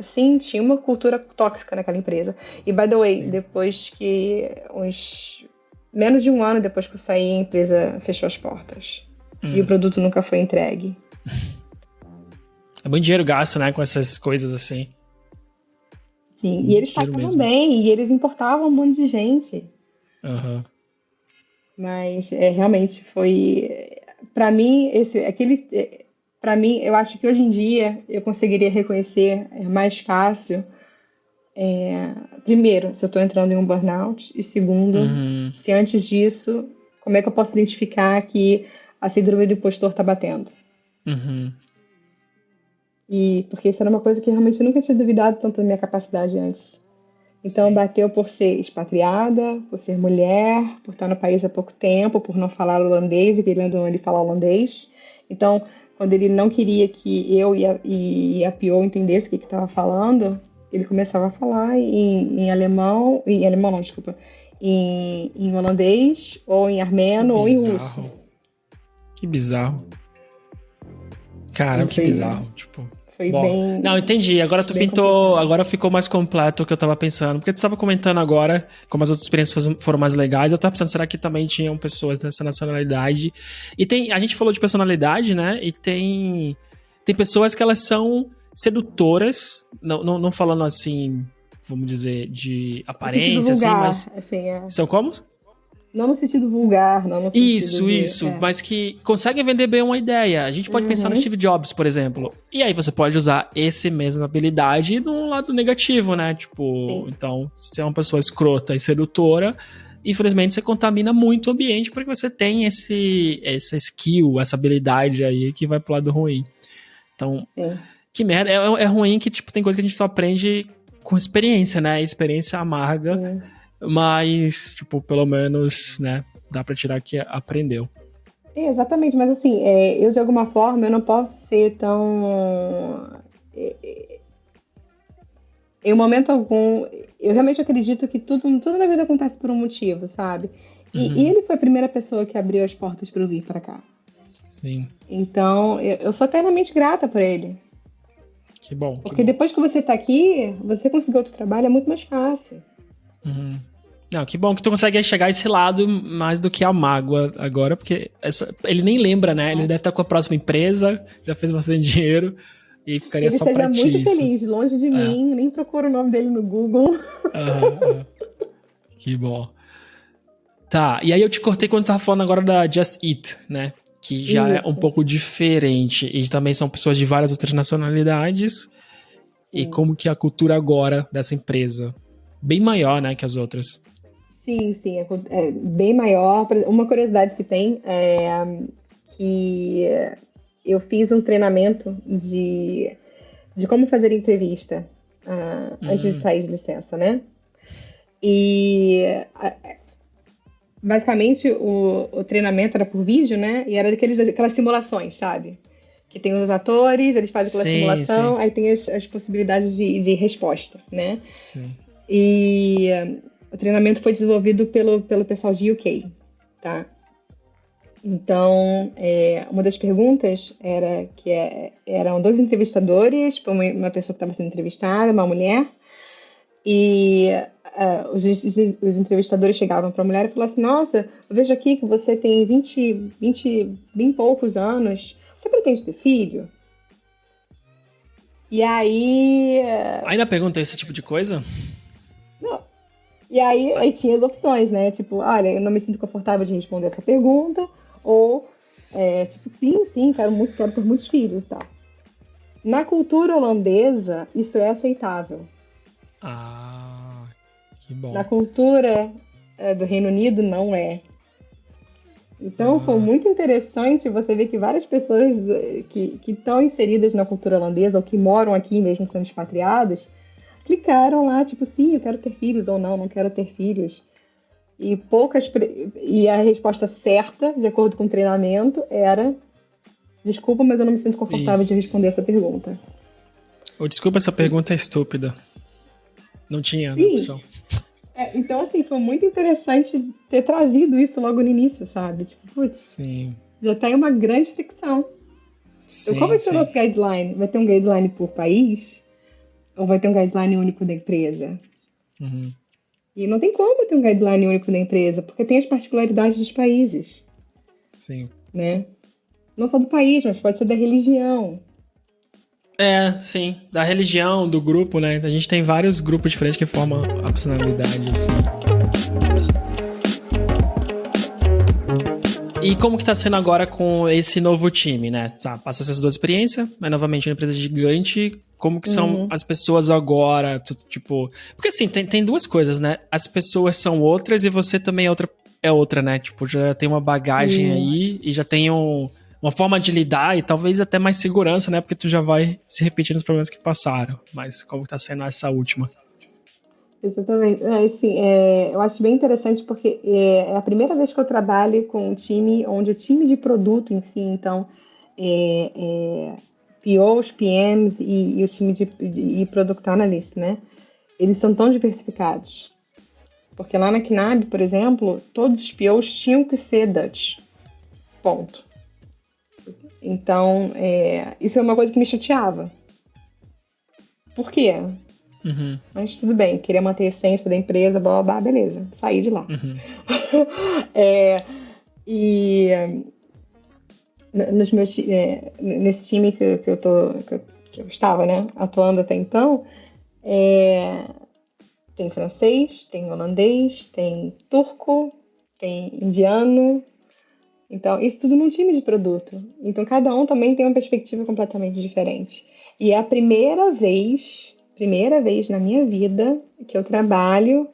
sim, tinha uma cultura tóxica naquela empresa. E, by the way, Sim. depois que uns menos de um ano depois que eu saí, a empresa fechou as portas. E o Hum. produto nunca foi entregue. É muito dinheiro gasto, né, com essas coisas assim. Sim, e Muito eles dinheiro pagavam mesmo. bem, e eles importavam um monte de gente. Aham. Mas realmente foi. Para mim, para mim, eu acho que hoje em dia eu conseguiria reconhecer mais fácil, primeiro, se eu estou entrando em um burnout, e segundo, Uhum. se antes disso, como é que eu posso identificar que a síndrome do impostor está batendo? Uhum. E porque isso era uma coisa que realmente eu nunca tinha duvidado tanto da minha capacidade antes. Então Sim. bateu por ser expatriada, por ser mulher, por estar no país há pouco tempo, por não falar holandês e querendo ou não ele falar holandês. Então, quando ele não queria que eu e a PO entendesse o que estava falando, ele começava a falar em alemão não, desculpa, em holandês, ou em Que armeno, ou em russo. bizarro. Que bizarro. Sim, Caramba, que bizarro. Tipo. foi Bom, não, entendi. Agora tu bem pintou. complicado. Agora ficou mais completo o que eu tava pensando. Porque tu estava comentando agora como as outras experiências foram mais legais. Eu tava pensando, será que também tinham pessoas dessa nacionalidade? E tem. A gente falou de personalidade, né? E tem. Tem pessoas que elas são sedutoras. Não falando assim, vamos dizer, de No sentido aparência, assim, vulgar, mas. assim, São como? Não no sentido vulgar, não no sentido Isso, mas que consegue vender bem uma ideia. A gente pode pensar no Steve Jobs, por exemplo. E aí você pode usar essa mesma habilidade num lado negativo, né? Tipo, Sim. então, se você é uma pessoa escrota e sedutora, infelizmente você contamina muito o ambiente porque você tem essa skill, essa habilidade aí que vai pro lado ruim. Então, Sim. que merda. É ruim que, tipo, tem coisa que a gente só aprende com experiência, né? Experiência amarga. Sim. Mas, tipo, pelo menos, né? Dá pra tirar que aprendeu. Exatamente, mas assim, eu de alguma forma eu não posso ser tão. Em momento algum, eu realmente acredito que tudo na vida acontece por um motivo, sabe? E ele foi a primeira pessoa que abriu as portas para eu vir para cá. Sim. Então, eu sou eternamente grata por ele. Que bom. Porque depois que você tá aqui, você conseguir outro trabalho é muito mais fácil. Não, que bom que tu consegue chegar a esse lado mais do que a mágoa agora, porque ele nem lembra, né? Ele deve estar com a próxima empresa, já fez bastante dinheiro e ficaria Ele só seja pra ti muito isso. feliz, longe de mim, nem procuro o nome dele no Google. Que bom. Tá, e aí eu te cortei quando tu tava falando agora da Just Eat, né? Que já é um pouco diferente. E também são pessoas de várias outras nacionalidades. Sim. E como que é a cultura agora dessa empresa? Bem maior, né, que as outras. Sim, é bem maior. Uma curiosidade que tem é que eu fiz um treinamento de como fazer entrevista antes de sair de licença, né? E basicamente o treinamento era por vídeo, né? E era aquelas simulações, sabe? Que tem os atores, eles fazem aquela simulação, aí tem as possibilidades de resposta, né? Sim. E o treinamento foi desenvolvido pelo pessoal de UK, tá? Então, uma das perguntas era que eram dois entrevistadores, uma pessoa que estava sendo entrevistada, uma mulher, e os entrevistadores chegavam para a mulher e falavam assim: nossa, eu vejo aqui que você tem 20 e poucos anos, você pretende ter filho? E aí... Ainda pergunta esse tipo de coisa? Não. E aí tinha as opções, né? Tipo, olha, eu não me sinto confortável de responder essa pergunta, ou, tipo, sim, quero ter muitos filhos e tal. Na cultura holandesa, isso é aceitável. Que bom. Na cultura do Reino Unido, não é. Então, foi muito interessante você ver que várias pessoas que estão inseridas na cultura holandesa, ou que moram aqui mesmo sendo expatriadas, clicaram lá, tipo, sim, eu quero ter filhos, ou não quero ter filhos. E a resposta certa, de acordo com o treinamento, era: desculpa, mas eu não me sinto confortável de responder essa pergunta. Desculpa, essa pergunta é estúpida. Não tinha opção. Então, assim, foi muito interessante ter trazido isso logo no início, sabe? Tipo, putz, já tá aí uma grande fricção. Então, qual vai ser o nosso guideline? Vai ter um guideline por país? Ou vai ter um guideline único da empresa? E não tem como ter um guideline único da empresa, porque tem as particularidades dos países. Sim. Né? Não só do país, mas pode ser da religião. Sim. Da religião, do grupo, né? A gente tem vários grupos diferentes que formam a personalidade, assim. E como que tá sendo agora com esse novo time, né? Passa essas duas experiências, mas novamente uma empresa gigante. Como que são as pessoas agora? Tipo... Porque assim, tem duas coisas, né? As pessoas são outras e você também é outra, né? Tipo, já tem uma bagagem aí e já tem uma forma de lidar e talvez até mais segurança, né? Porque tu já vai se repetir nos problemas que passaram. Mas como que tá sendo essa última? Exatamente. Eu acho bem interessante porque é a primeira vez que eu trabalho com um time onde o time de produto em si, então, POs, PMs e o time de Product Analyst, né? Eles são tão diversificados. Porque lá na Knab, por exemplo, todos os POs tinham que ser Dutch. Ponto. Então, isso é uma coisa que me chateava. Por quê? Mas tudo bem, queria manter a essência da empresa, blá, blá, blá, beleza, saí de lá. Nesse time que eu estava, né, atuando até então, tem francês, tem holandês, tem turco, tem indiano. Então, isso tudo num time de produto. Então, cada um também tem uma perspectiva completamente diferente. E é a primeira vez na minha vida que eu trabalho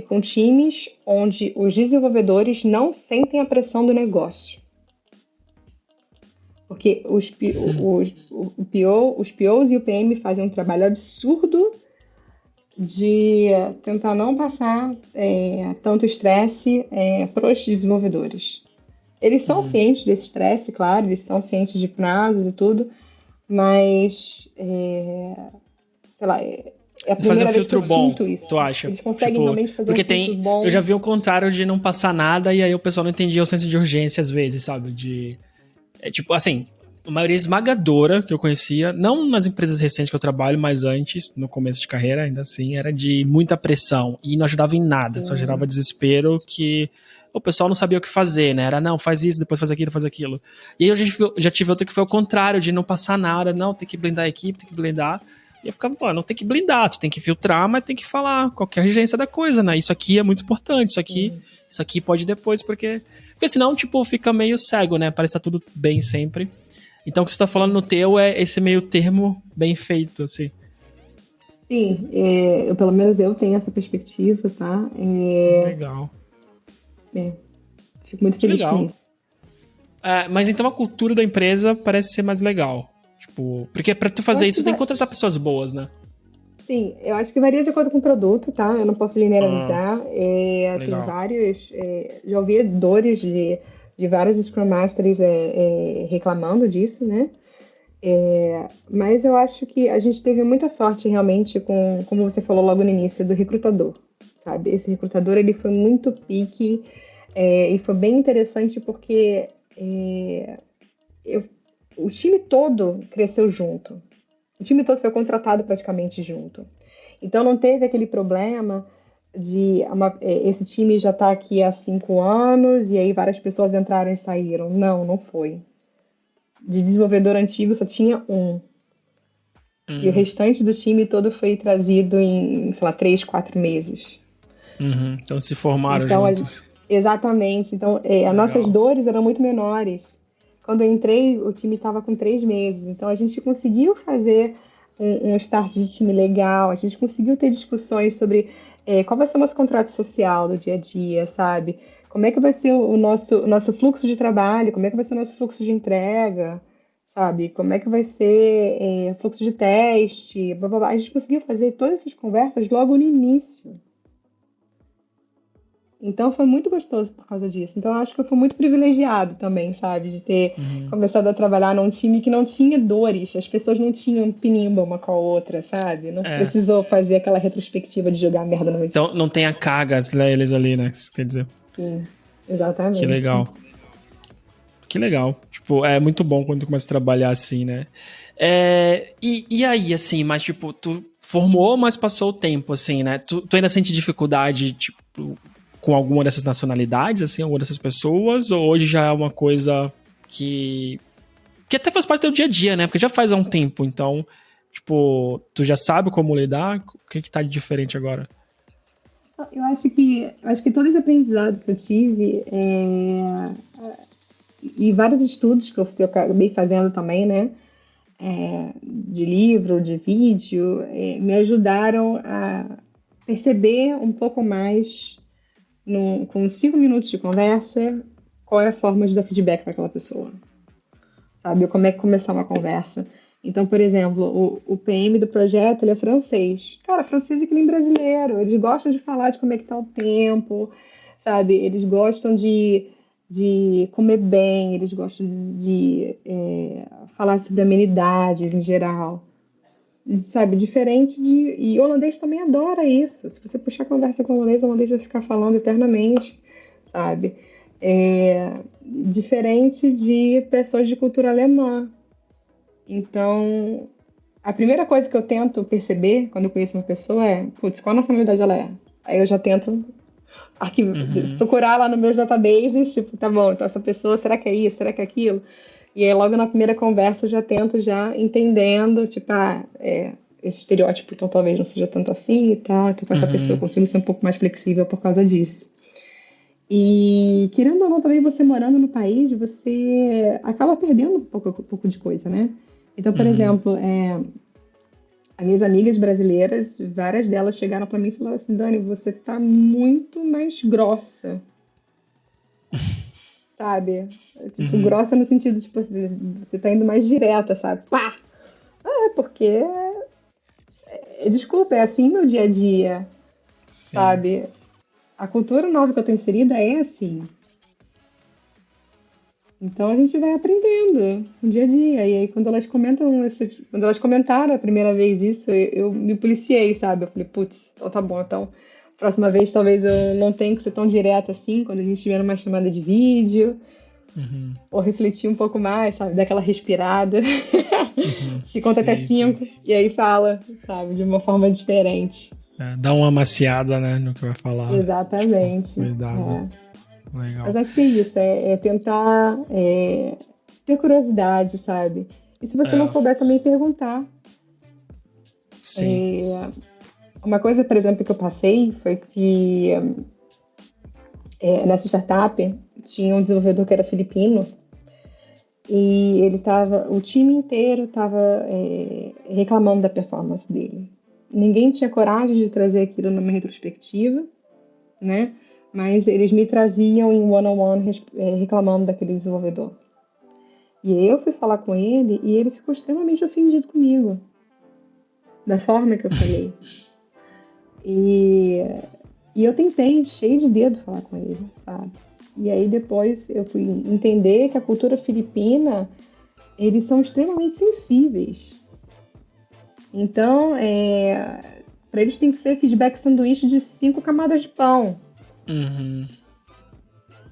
com times onde os desenvolvedores não sentem a pressão do negócio. Porque os POs e o PM fazem um trabalho absurdo de tentar não passar tanto estresse para os desenvolvedores. Eles são cientes desse estresse, claro, eles são cientes de prazos e tudo, mas, sei lá, é a primeira vez que eu sinto isso. Tu acha? Eles conseguem realmente fazer porque um filtro bom. Eu já vi o contrário de não passar nada e aí o pessoal não entendia o senso de urgência às vezes, sabe? Tipo, assim, a maioria esmagadora que eu conhecia, não nas empresas recentes que eu trabalho, mas antes, no começo de carreira, ainda assim, era de muita pressão e não ajudava em nada, só gerava desespero que o pessoal não sabia o que fazer, né? Era, não, faz isso, depois faz aquilo, faz aquilo. E aí eu já tive outra que foi o contrário, de não passar nada, não, tem que blindar a equipe, tem que blindar. E eu ficava, pô, não tem que blindar, tu tem que filtrar, mas tem que falar qualquer urgência da coisa, né? Isso aqui é muito importante, isso aqui pode depois, porque senão, tipo, fica meio cego, né? Parece que tá tudo bem sempre. Então, o que você tá falando no teu é esse meio termo bem feito, assim. Sim, pelo menos eu tenho essa perspectiva, tá? Legal. Fico muito feliz com isso. Mas então a cultura da empresa parece ser mais legal. Tipo, porque pra tu fazer isso, tem que contratar pessoas boas, né? Sim, eu acho que varia de acordo com o produto, tá? Eu não posso generalizar. Tem vários. Já ouvi dores de vários Scrum Masters reclamando disso, né? Mas eu acho que a gente teve muita sorte realmente com, como você falou logo no início, do recrutador, sabe? Esse recrutador, ele foi muito pique e foi bem interessante porque o time todo cresceu junto. O time todo foi contratado praticamente junto. Então não teve aquele problema de esse time já está aqui há 5 anos e aí várias pessoas entraram e saíram. Não foi. De desenvolvedor antigo só tinha um. E o restante do time todo foi trazido em, sei lá, 3, 4 meses. Então se formaram juntos. Exatamente. Então, as nossas dores eram muito menores. Quando eu entrei, o time estava com 3 meses. Então, a gente conseguiu fazer um start de time legal. A gente conseguiu ter discussões sobre qual vai ser o nosso contrato social do dia a dia, sabe? Como é que vai ser o nosso fluxo de trabalho? Como é que vai ser o nosso fluxo de entrega? Sabe? Como é que vai ser fluxo de teste? Blá, blá, blá. A gente conseguiu fazer todas essas conversas logo no início. Então foi muito gostoso por causa disso. Então eu acho que eu fui muito privilegiado também, sabe? De ter começado a trabalhar num time que não tinha dores. As pessoas não tinham pinimba uma com a outra, sabe? Não precisou fazer aquela retrospectiva de jogar merda no time. Então não tem a cargas eles ali, né? Isso quer dizer. Sim, exatamente. Que legal. Que legal. Tipo, é muito bom quando tu começa a trabalhar assim, né? E aí, assim, mas tipo, tu formou, mas passou o tempo, assim, né? Tu ainda sente dificuldade, tipo, com alguma dessas nacionalidades, assim, alguma dessas pessoas? Ou hoje já é uma coisa que até faz parte do teu dia a dia, né? Porque já faz há um tempo, então, tipo, tu já sabe como lidar? O que tá de diferente agora? Eu acho que todo esse aprendizado que eu tive e vários estudos que eu acabei fazendo também, né? De livro, de vídeo, me ajudaram a perceber um pouco mais, com 5 minutos de conversa, qual é a forma de dar feedback para aquela pessoa. Sabe? Como é que começar uma conversa. Então, por exemplo, o PM do projeto, ele é francês. Cara, francês é que nem brasileiro. Eles gostam de falar de como é que tá o tempo, sabe? Eles gostam de comer bem, eles gostam de falar sobre amenidades em geral. Sabe? Diferente de... E o holandês também adora isso. Se você puxar a conversa com o holandês vai ficar falando eternamente, sabe? Diferente de pessoas de cultura alemã. Então, a primeira coisa que eu tento perceber quando eu conheço uma pessoa é, putz, qual nacionalidade ela é? Aí eu já tento procurar lá nos meus databases, tipo, tá bom, então essa pessoa, será que é isso? Será que é aquilo? E aí logo na primeira conversa eu já tento já entendendo, tipo, esse estereótipo então talvez não seja tanto assim e tal, então com essa pessoa eu consigo ser um pouco mais flexível por causa disso. E querendo ou não, também você morando no país, você acaba perdendo um pouco de coisa, né? Então, por Uhum. exemplo, as minhas amigas brasileiras, várias delas chegaram para mim e falaram assim, Dani, você tá muito mais grossa, sabe? Tipo, Uhum. grossa no sentido, tipo, você tá indo mais direta, sabe? Pá! É porque, desculpa, é assim meu dia a dia, Sim. sabe? A cultura nova que eu tô inserida é assim. Então a gente vai aprendendo no dia a dia. E aí quando elas comentam, quando elas comentaram a primeira vez isso, eu me policiei, sabe? Eu falei, putz, então tá bom, então próxima vez talvez eu não tenha que ser tão direta assim, quando a gente estiver numa chamada de vídeo, Uhum. ou refletir um pouco mais, sabe? Dar aquela respirada, Uhum. se conta até Sim, sim. 5 e aí fala, sabe? De uma forma diferente. É, dá uma amaciada, né, no que vai falar. Tipo, Exatamente. cuidado. É. Mas Legal. acho que é isso, é tentar ter curiosidade, sabe? E se você não É, souber também perguntar. sim. É, uma coisa, por exemplo, que eu passei foi que nessa startup tinha um desenvolvedor que era filipino e o time inteiro estava reclamando da performance dele. Ninguém tinha coragem de trazer aquilo numa retrospectiva, né? Mas eles me traziam em one-on-one reclamando daquele desenvolvedor. E aí eu fui falar com ele e ele ficou extremamente ofendido comigo, da forma que eu falei. E, e eu tentei, cheio de dedo, falar com ele, sabe? E aí depois eu fui entender que a cultura filipina, eles são extremamente sensíveis. Então, para eles tem que ser feedback sanduíche de 5 camadas de pão, Uhum.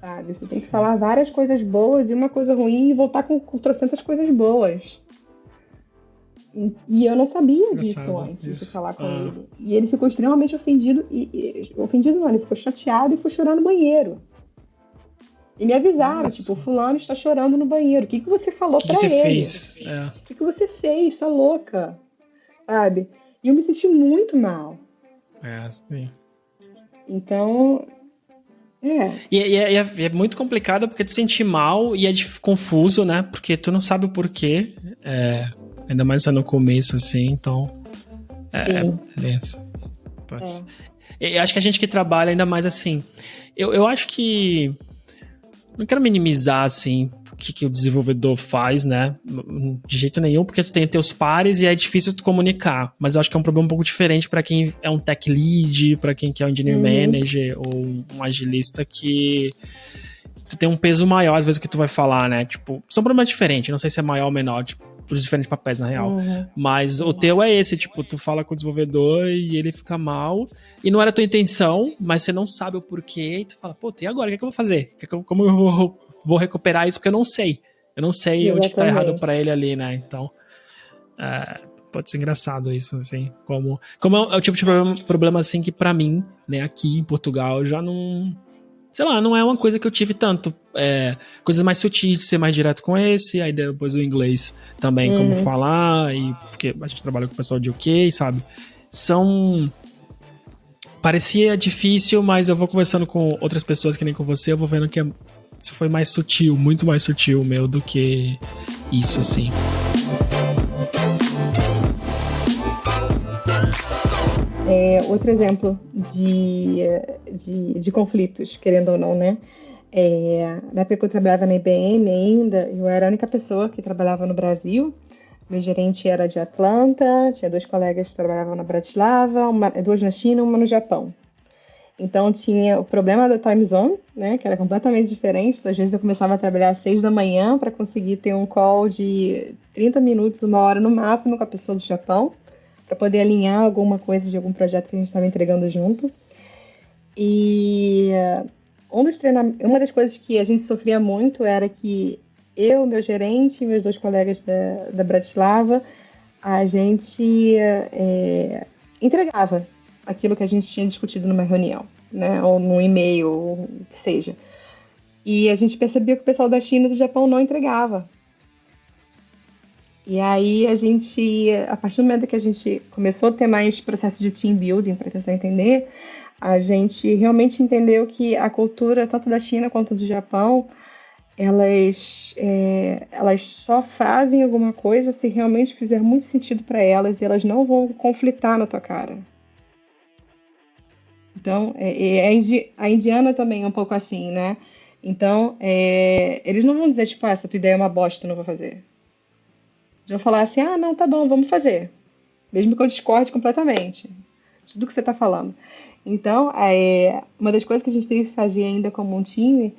sabe? Você tem que Sim. falar várias coisas boas e uma coisa ruim e voltar com trocentas coisas boas. E eu não sabia disso Engraçado antes de isso. falar com Ah, ele. E ele ficou extremamente ofendido. Ofendido não, ele ficou chateado e foi chorar no banheiro. E me avisaram, tipo, nossa. fulano está chorando no banheiro. O que que você O falou que que pra você ele? fez? É. O que que você fez, sua louca? Sabe? E eu me senti muito mal. É, sim. Então, é, E é muito complicado porque tu sente mal e é confuso, né? Porque tu não sabe o porquê. É, ainda mais no começo, assim, então. É sim, denso. Pode ser. é. Eu acho que a gente que trabalha ainda mais assim. Eu acho que. Não quero minimizar, assim, o que o desenvolvedor faz, né? De jeito nenhum, porque tu tem teus pares e é difícil tu comunicar. Mas eu acho que é um problema um pouco diferente para quem é um tech lead, para quem quer um engineer Uhum, manager ou um agilista que tu tem um peso maior às vezes o que tu vai falar, né? Tipo, são problemas diferentes, não sei se é maior ou menor, tipo, os diferentes papéis na real. uhum, Mas o sim. teu é esse, tipo, tu fala com o desenvolvedor e ele fica mal, e não era a tua intenção, mas você não sabe o porquê, e tu fala, pô, e agora? O que, é que eu vou fazer? Como eu vou recuperar isso? Porque eu não sei. Eu não sei onde que tá errado pra Exatamente. ele ali, né? Então, pode ser engraçado isso, assim. Como é o tipo de problema, assim, que pra mim, né, aqui em Portugal, já não, sei lá, não é uma coisa que eu tive tanto. Coisas mais sutis de ser mais direto com esse, aí depois o inglês também, como Uhum. falar, e porque a gente trabalha com o pessoal de UK, sabe? São. Parecia difícil, mas eu vou conversando com outras pessoas que nem com você, eu vou vendo que foi mais sutil, muito mais sutil meu do que isso, assim. Outro exemplo de conflitos, querendo ou não, né? Na época que eu trabalhava na IBM ainda, eu era a única pessoa que trabalhava no Brasil. Meu gerente era de Atlanta, tinha 2 colegas que trabalhavam na Bratislava, duas na China, uma no Japão. Então tinha o problema da time zone, né, que era completamente diferente. Então, às vezes eu começava a trabalhar às 6 da manhã para conseguir ter um call de 30 minutos, 1 hora no máximo com a pessoa do Japão, para poder alinhar alguma coisa de algum projeto que a gente estava entregando junto. E uma das coisas que a gente sofria muito era que eu, meu gerente e meus 2 colegas da Bratislava, a gente entregava aquilo que a gente tinha discutido numa reunião, né? Ou num e-mail, ou o que seja. E a gente percebia que o pessoal da China e do Japão não entregava. E aí a partir do momento que a gente começou a ter mais processo de team building para tentar entender, A gente realmente entendeu que a cultura, tanto da China quanto do Japão, elas só fazem alguma coisa se realmente fizer muito sentido para elas e elas não vão conflitar na tua cara. Então, a indiana também é um pouco assim, né? Então, eles não vão dizer, tipo, essa tua ideia é uma bosta, eu não vou fazer. Eles vão falar assim, não, tá bom, vamos fazer. Mesmo que eu discorde completamente de tudo que você está falando. Então, uma das coisas que a gente teve que fazer ainda como um time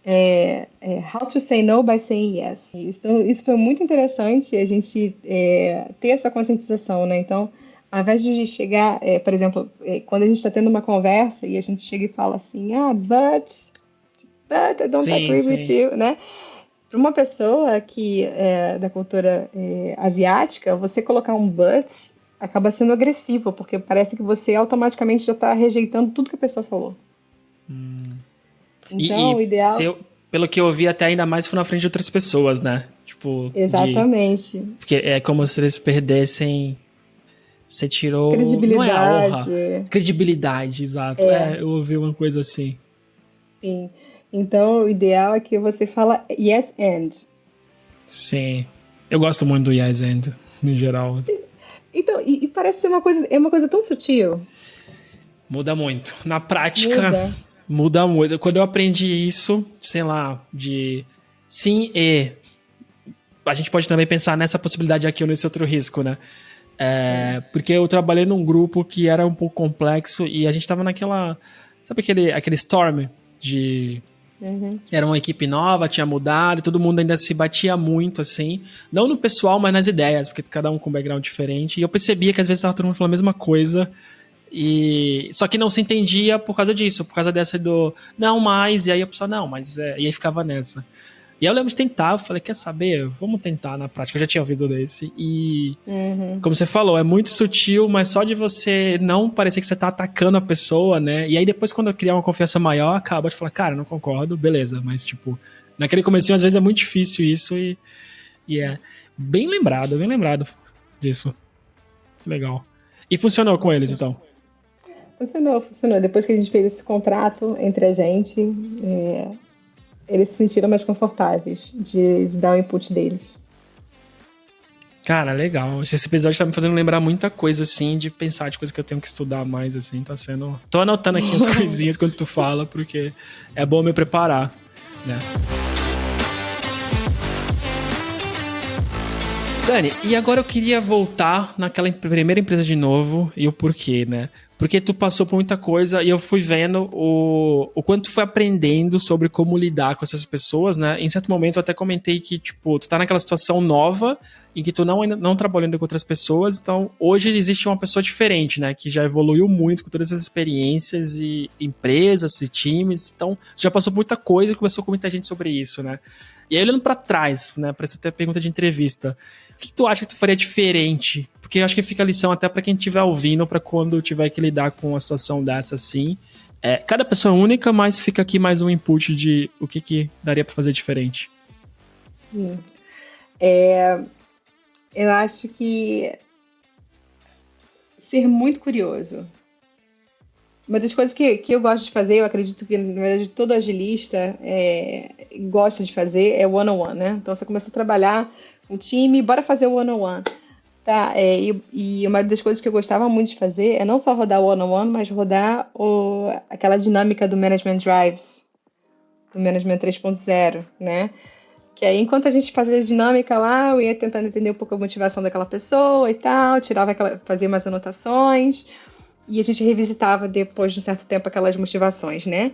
é how to say no by saying yes. Isso foi muito interessante, a gente ter essa conscientização, né? Então, ao invés de chegar, por exemplo, quando a gente está tendo uma conversa e a gente chega e fala assim, but I don't Sim, agree with sim. you, né? Para uma pessoa que é da cultura asiática, você colocar um but acaba sendo agressivo, porque parece que você automaticamente já está rejeitando tudo que a pessoa falou. Então, o ideal. Pelo que eu ouvi, até ainda mais foi na frente de outras pessoas, né? Tipo, Exatamente. Porque é como se eles perdessem. Você tirou. Não é a honra. Credibilidade. Credibilidade, exato. Eu ouvi uma coisa assim. Sim. Então, o ideal é que você fala yes and. Sim. Eu gosto muito do yes and, no geral. Então, e parece ser uma coisa tão sutil. Muda muito. Na prática, Muda. muda muito. Quando eu aprendi isso, sei lá, de sim e. A gente pode também pensar nessa possibilidade aqui ou nesse outro risco, né? Porque eu trabalhei num grupo que era um pouco complexo e a gente tava naquela. Sabe aquele storm de. Era uma equipe nova, tinha mudado, e todo mundo ainda se batia muito, assim. Não no pessoal, mas nas ideias, porque cada um com um background diferente. E eu percebia que às vezes tava todo mundo falando a mesma coisa. Só que não se entendia por causa disso, por causa dessa do não mais, e aí a pessoa, não, mas e aí ficava nessa. E aí eu lembro de tentar, eu falei, quer saber? Vamos tentar na prática. Eu já tinha ouvido desse. E, como você falou, é muito sutil, mas só de você não parecer que você tá atacando a pessoa, né? E aí depois, quando eu criar uma confiança maior, acaba de falar, cara, não concordo, beleza. Mas, tipo, naquele comecinho, às vezes é muito difícil isso e é bem lembrado disso. Legal. E funcionou com eles, então? Funcionou. Depois que a gente fez esse contrato entre a gente, eles se sentiram mais confortáveis de dar o input deles. Cara, legal. Esse episódio tá me fazendo lembrar muita coisa, assim, de pensar de coisa que eu tenho que estudar mais, assim, tá sendo... Tô anotando aqui as coisinhas quando tu fala, porque é bom me preparar, né? Dani, e agora eu queria voltar naquela primeira empresa de novo e o porquê, né? Porque tu passou por muita coisa e eu fui vendo o quanto tu foi aprendendo sobre como lidar com essas pessoas, né? Em certo momento eu até comentei que, tipo, tu tá naquela situação nova em que tu não trabalhando com outras pessoas, então hoje existe uma pessoa diferente, né? Que já evoluiu muito com todas essas experiências e empresas e times, então já passou por muita coisa e conversou com muita gente sobre isso, né? E aí olhando pra trás, né? Pra essa pergunta de entrevista, o que tu acha que tu faria diferente? Porque eu acho que fica a lição até pra quem estiver ouvindo, pra quando tiver que lidar com uma situação dessa assim. Cada pessoa é única, mas fica aqui mais um input de o que daria pra fazer diferente. Sim. Eu acho que ser muito curioso. Uma das coisas que eu gosto de fazer, eu acredito que, na verdade, todo agilista gosta de fazer, é o one-on-one, né? Então, você começa a trabalhar com o time, bora fazer o one-on-one. Tá, e uma das coisas que eu gostava muito de fazer é não só rodar o one-on-one, mas rodar aquela dinâmica do Management Drives, do Management 3.0, né? Que aí, enquanto a gente fazia a dinâmica lá, eu ia tentando entender um pouco a motivação daquela pessoa e tal, fazia umas anotações, e a gente revisitava depois de um certo tempo aquelas motivações, né?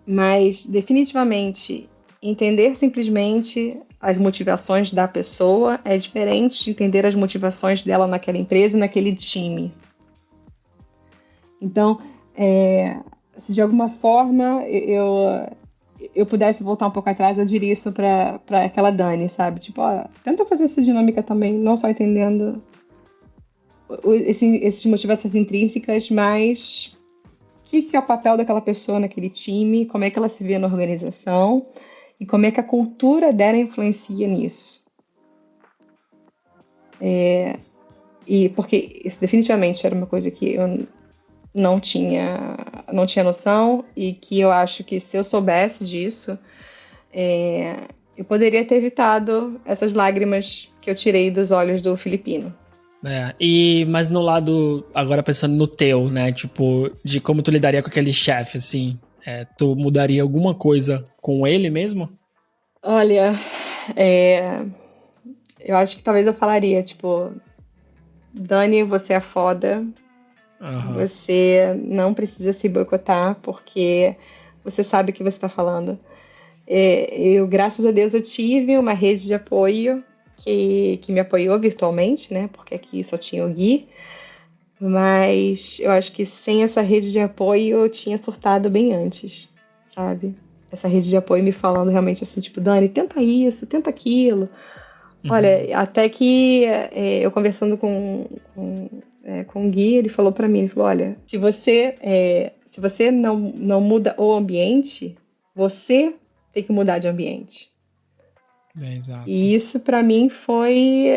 Mas, definitivamente, entender simplesmente as motivações da pessoa é diferente de entender as motivações dela naquela empresa e naquele time. Então, se de alguma forma eu pudesse voltar um pouco atrás, eu diria isso para aquela Dani, sabe? Tipo, tenta fazer essa dinâmica também, não só entendendo essas motivações intrínsecas, mas o que é o papel daquela pessoa naquele time, como é que ela se vê na organização e como é que a cultura dela influencia nisso. E porque isso definitivamente era uma coisa que eu não tinha noção, e que eu acho que se eu soubesse disso, eu poderia ter evitado essas lágrimas que eu tirei dos olhos do filipino. Mas no lado, agora pensando no teu, né, tipo, de como tu lidaria com aquele chefe, assim, tu mudaria alguma coisa com ele mesmo? Olha, eu acho que talvez eu falaria, tipo, Dani, você é foda, Aham. você não precisa se boicotar, porque você sabe o que você está falando. Graças a Deus, eu tive uma rede de apoio que me apoiou virtualmente, né? Porque aqui só tinha o Gui. Mas eu acho que sem essa rede de apoio eu tinha surtado bem antes, sabe? Essa rede de apoio me falando realmente assim, tipo, Dani, tenta isso, tenta aquilo. Uhum. Olha, até que eu conversando com o Gui, ele falou pra mim, ele falou, olha, se você não muda o ambiente, você tem que mudar de ambiente. Exato. E isso pra mim foi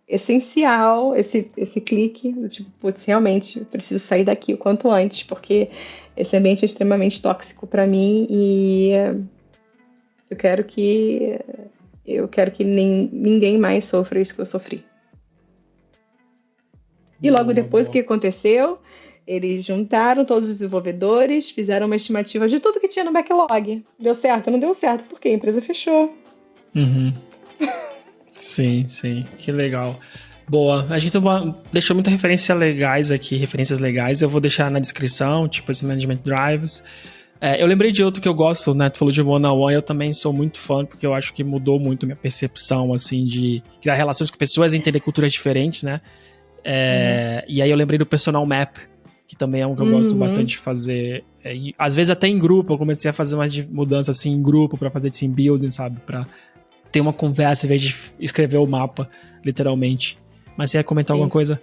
essencial, esse clique, do tipo, putz, realmente eu preciso sair daqui o quanto antes, porque esse ambiente é extremamente tóxico pra mim e eu quero que ninguém mais sofra isso que eu sofri. E logo Boa, depois, o que boa. aconteceu? Eles juntaram todos os desenvolvedores, fizeram uma estimativa de tudo que tinha no backlog. Deu certo? Não deu certo, porque a empresa fechou. Uhum. Sim, sim, que legal. Boa, a gente deixou muitas referências legais aqui, referências legais, eu vou deixar na descrição, tipo esse Management Drives. Eu lembrei de outro que eu gosto, né, tu falou de One on One, eu também sou muito fã, porque eu acho que mudou muito minha percepção, assim, de criar relações com pessoas e entender culturas diferentes, né. E aí eu lembrei do Personal Map, que também é um que eu gosto bastante Uhum. de fazer, e às vezes até em grupo, eu comecei a fazer mais de mudança, assim, em grupo, pra fazer team building, sabe, pra ter uma conversa em vez de escrever o mapa, literalmente. Mas você ia comentar alguma Sim. coisa?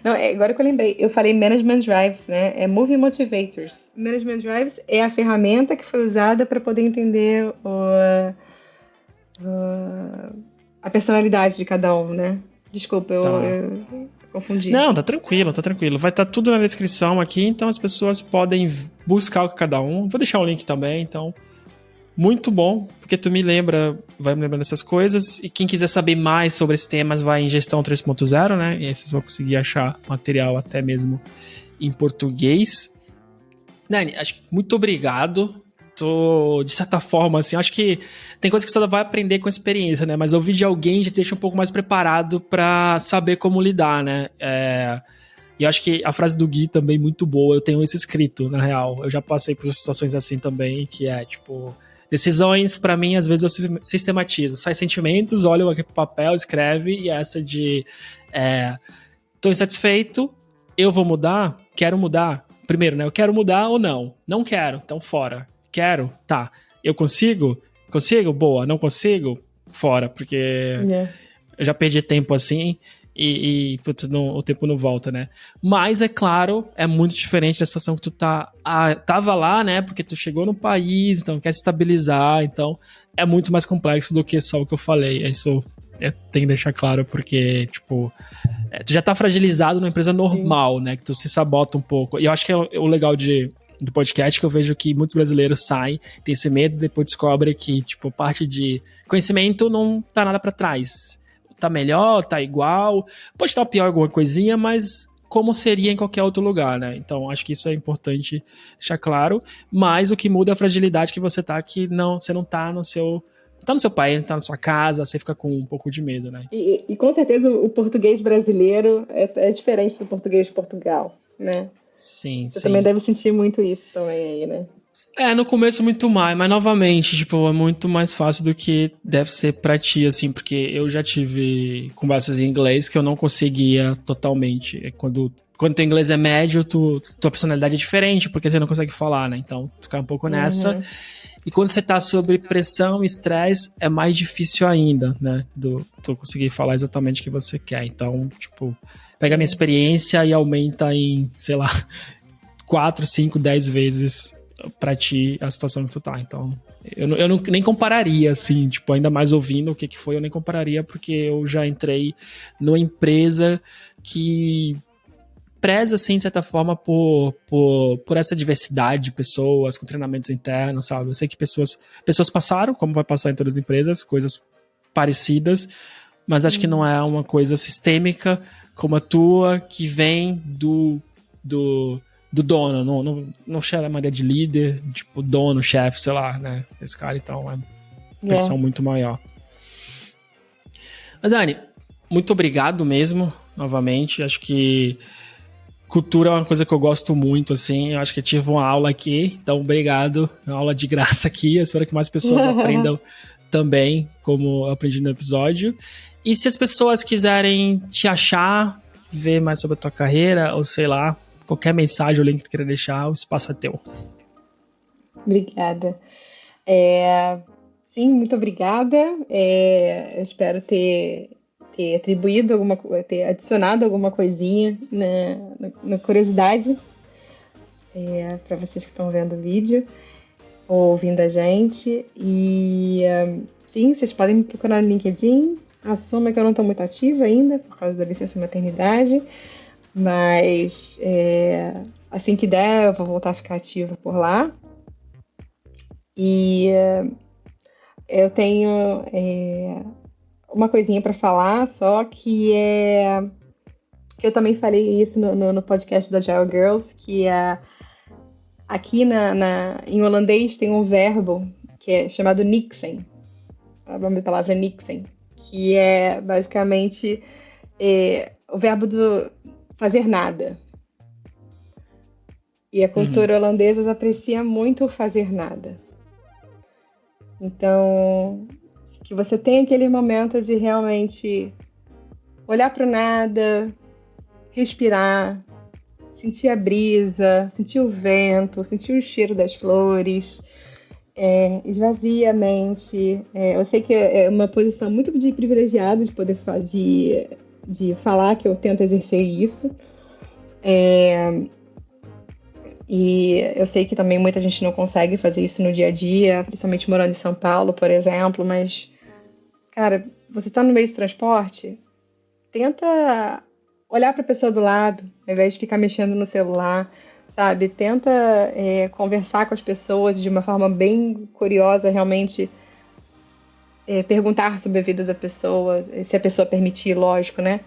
Não, agora que eu lembrei, eu falei Management Drives, né? É Movie Motivators. Management Drives é a ferramenta que foi usada para poder entender a personalidade de cada um, né? Desculpa, eu, Tá. eu confundi. Não, tá tranquilo, tá tranquilo. Vai estar tudo na descrição aqui, então as pessoas podem buscar o que cada um. Vou deixar o link também, então. Muito bom, porque tu vai me lembrando dessas coisas. E quem quiser saber mais sobre esses temas, vai em Gestão 3.0, né? E aí vocês vão conseguir achar material até mesmo em português. Dani, muito obrigado. Tô, de certa forma, assim, acho que tem coisa que você só vai aprender com a experiência, né? Mas ouvir de alguém já te deixa um pouco mais preparado pra saber como lidar, né? E eu acho que a frase do Gui também é muito boa. Eu tenho isso escrito, na real. Eu já passei por situações assim também, que é, tipo... Decisões, pra mim, às vezes eu sistematizo. Sai sentimentos, olho aqui pro papel, escreve, e essa de... Tô insatisfeito, eu vou mudar, quero mudar. Primeiro, né? Eu quero mudar ou não? Não quero, então fora. Quero? Tá. Eu consigo? Consigo? Boa. Não consigo? Fora, porque Yeah. eu já perdi tempo assim putz, o tempo não volta, né? Mas, é claro, é muito diferente da situação que tu tava lá, né? Porque tu chegou no país, então quer se estabilizar, então é muito mais complexo do que só o que eu falei. Isso eu tenho que deixar claro, porque, tipo, tu já tá fragilizado numa empresa Sim. normal, né? Que tu se sabota um pouco. E eu acho que é o legal do podcast, que eu vejo que muitos brasileiros saem, tem esse medo, depois descobre que, tipo, parte de conhecimento não tá nada pra trás. Tá melhor, tá igual, pode estar pior alguma coisinha, mas como seria em qualquer outro lugar, né? Então, acho que isso é importante deixar claro, mas o que muda é a fragilidade que você tá, que você não tá no seu... Tá no seu país, não tá na sua casa, você fica com um pouco de medo, né? E com certeza o português brasileiro é diferente do português de Portugal, né? Sim, Você também sim. deve sentir muito isso também aí, né? No começo muito mais, mas novamente, tipo, é muito mais fácil do que deve ser pra ti, assim, porque eu já tive conversas em inglês que eu não conseguia totalmente. Quando teu inglês é médio, tua personalidade é diferente, porque você não consegue falar, né? Então, tu cai um pouco nessa. Uhum. E quando você tá sob pressão e estresse, é mais difícil ainda, né? Tu conseguir falar exatamente o que você quer. Então, tipo, pega a minha experiência e aumenta em, sei lá, 4, 5, 10 vezes pra ti a situação que tu tá. Então, eu nem compararia, assim, tipo, ainda mais ouvindo o que foi, eu nem compararia, porque eu já entrei numa empresa que preza, assim, de certa forma, por essa diversidade de pessoas, com treinamentos internos, sabe? Eu sei que pessoas passaram, como vai passar em todas as empresas, coisas parecidas, mas acho que não é uma coisa sistêmica como a tua, que vem do dono, não chamaria de líder, tipo, dono, chefe, sei lá, né? Esse cara, então, é uma pressão muito maior. Mas, Dani, muito obrigado mesmo, novamente. Acho que cultura é uma coisa que eu gosto muito, assim. Eu acho que eu tive uma aula aqui, então obrigado. Uma aula de graça aqui. Eu espero que mais pessoas aprendam também, como eu aprendi no episódio. E se as pessoas quiserem te achar, ver mais sobre a tua carreira, ou sei lá, qualquer mensagem ou link que tu queira deixar, o espaço é teu. Obrigada. Sim, muito obrigada. Eu espero ter atribuído ter adicionado alguma coisinha na curiosidade para vocês que estão vendo o vídeo ou ouvindo a gente. E sim, vocês podem me procurar no LinkedIn. Assuma que eu não estou muito ativa ainda por causa da licença maternidade, mas assim que der eu vou voltar a ficar ativa por lá. E eu tenho uma coisinha para falar, só que que eu também falei isso no podcast da Agile Girls, que aqui em holandês tem um verbo que é chamado niksen, a palavra niksen, que é basicamente o verbo do fazer nada. E a cultura holandesa aprecia muito o fazer nada. Então, que você tenha aquele momento de realmente olhar para o nada, respirar, sentir a brisa, sentir o vento, sentir o cheiro das flores, esvazia a mente. Eu sei que é uma posição muito de privilegiado de poder de falar que eu tento exercer isso. E eu sei que também muita gente não consegue fazer isso no dia a dia, principalmente morando em São Paulo, por exemplo, mas, cara, você tá no meio de transporte, tenta olhar para a pessoa do lado, ao invés de ficar mexendo no celular, sabe? Tenta conversar com as pessoas de uma forma bem curiosa, realmente perguntar sobre a vida da pessoa, se a pessoa permitir, lógico, né?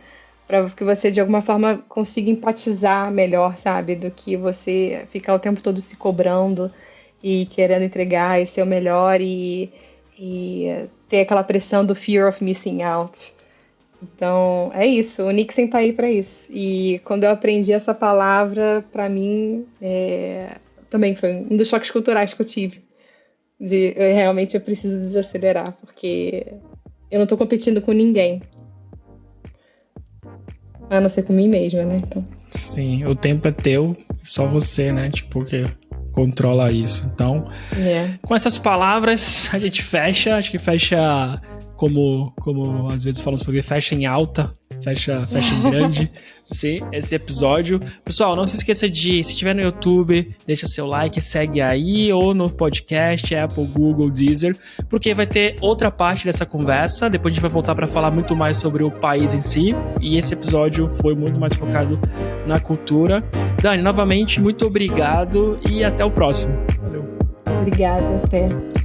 Para que você, de alguma forma, consiga empatizar melhor, sabe? Do que você ficar o tempo todo se cobrando e querendo entregar e ser o melhor e ter aquela pressão do fear of missing out. Então, é isso. O Niksen tá aí para isso. E quando eu aprendi essa palavra, para mim, também foi um dos choques culturais que eu tive. Realmente eu preciso desacelerar, porque eu não tô competindo com ninguém. A não ser com mim mesma, né? Então. Sim, o tempo é teu, só você, né? Tipo, que controla isso. Então, com essas palavras, a gente fecha. Acho que fecha como às vezes falamos porque fecha em alta, fecha em grande esse episódio. Pessoal, não se esqueça se estiver no YouTube, deixa seu like, segue aí, ou no podcast, Apple, Google, Deezer, porque vai ter outra parte dessa conversa. Depois a gente vai voltar para falar muito mais sobre o país em si, e esse episódio foi muito mais focado na cultura. Dani, novamente, muito obrigado e até o próximo. Valeu. Obrigada, até.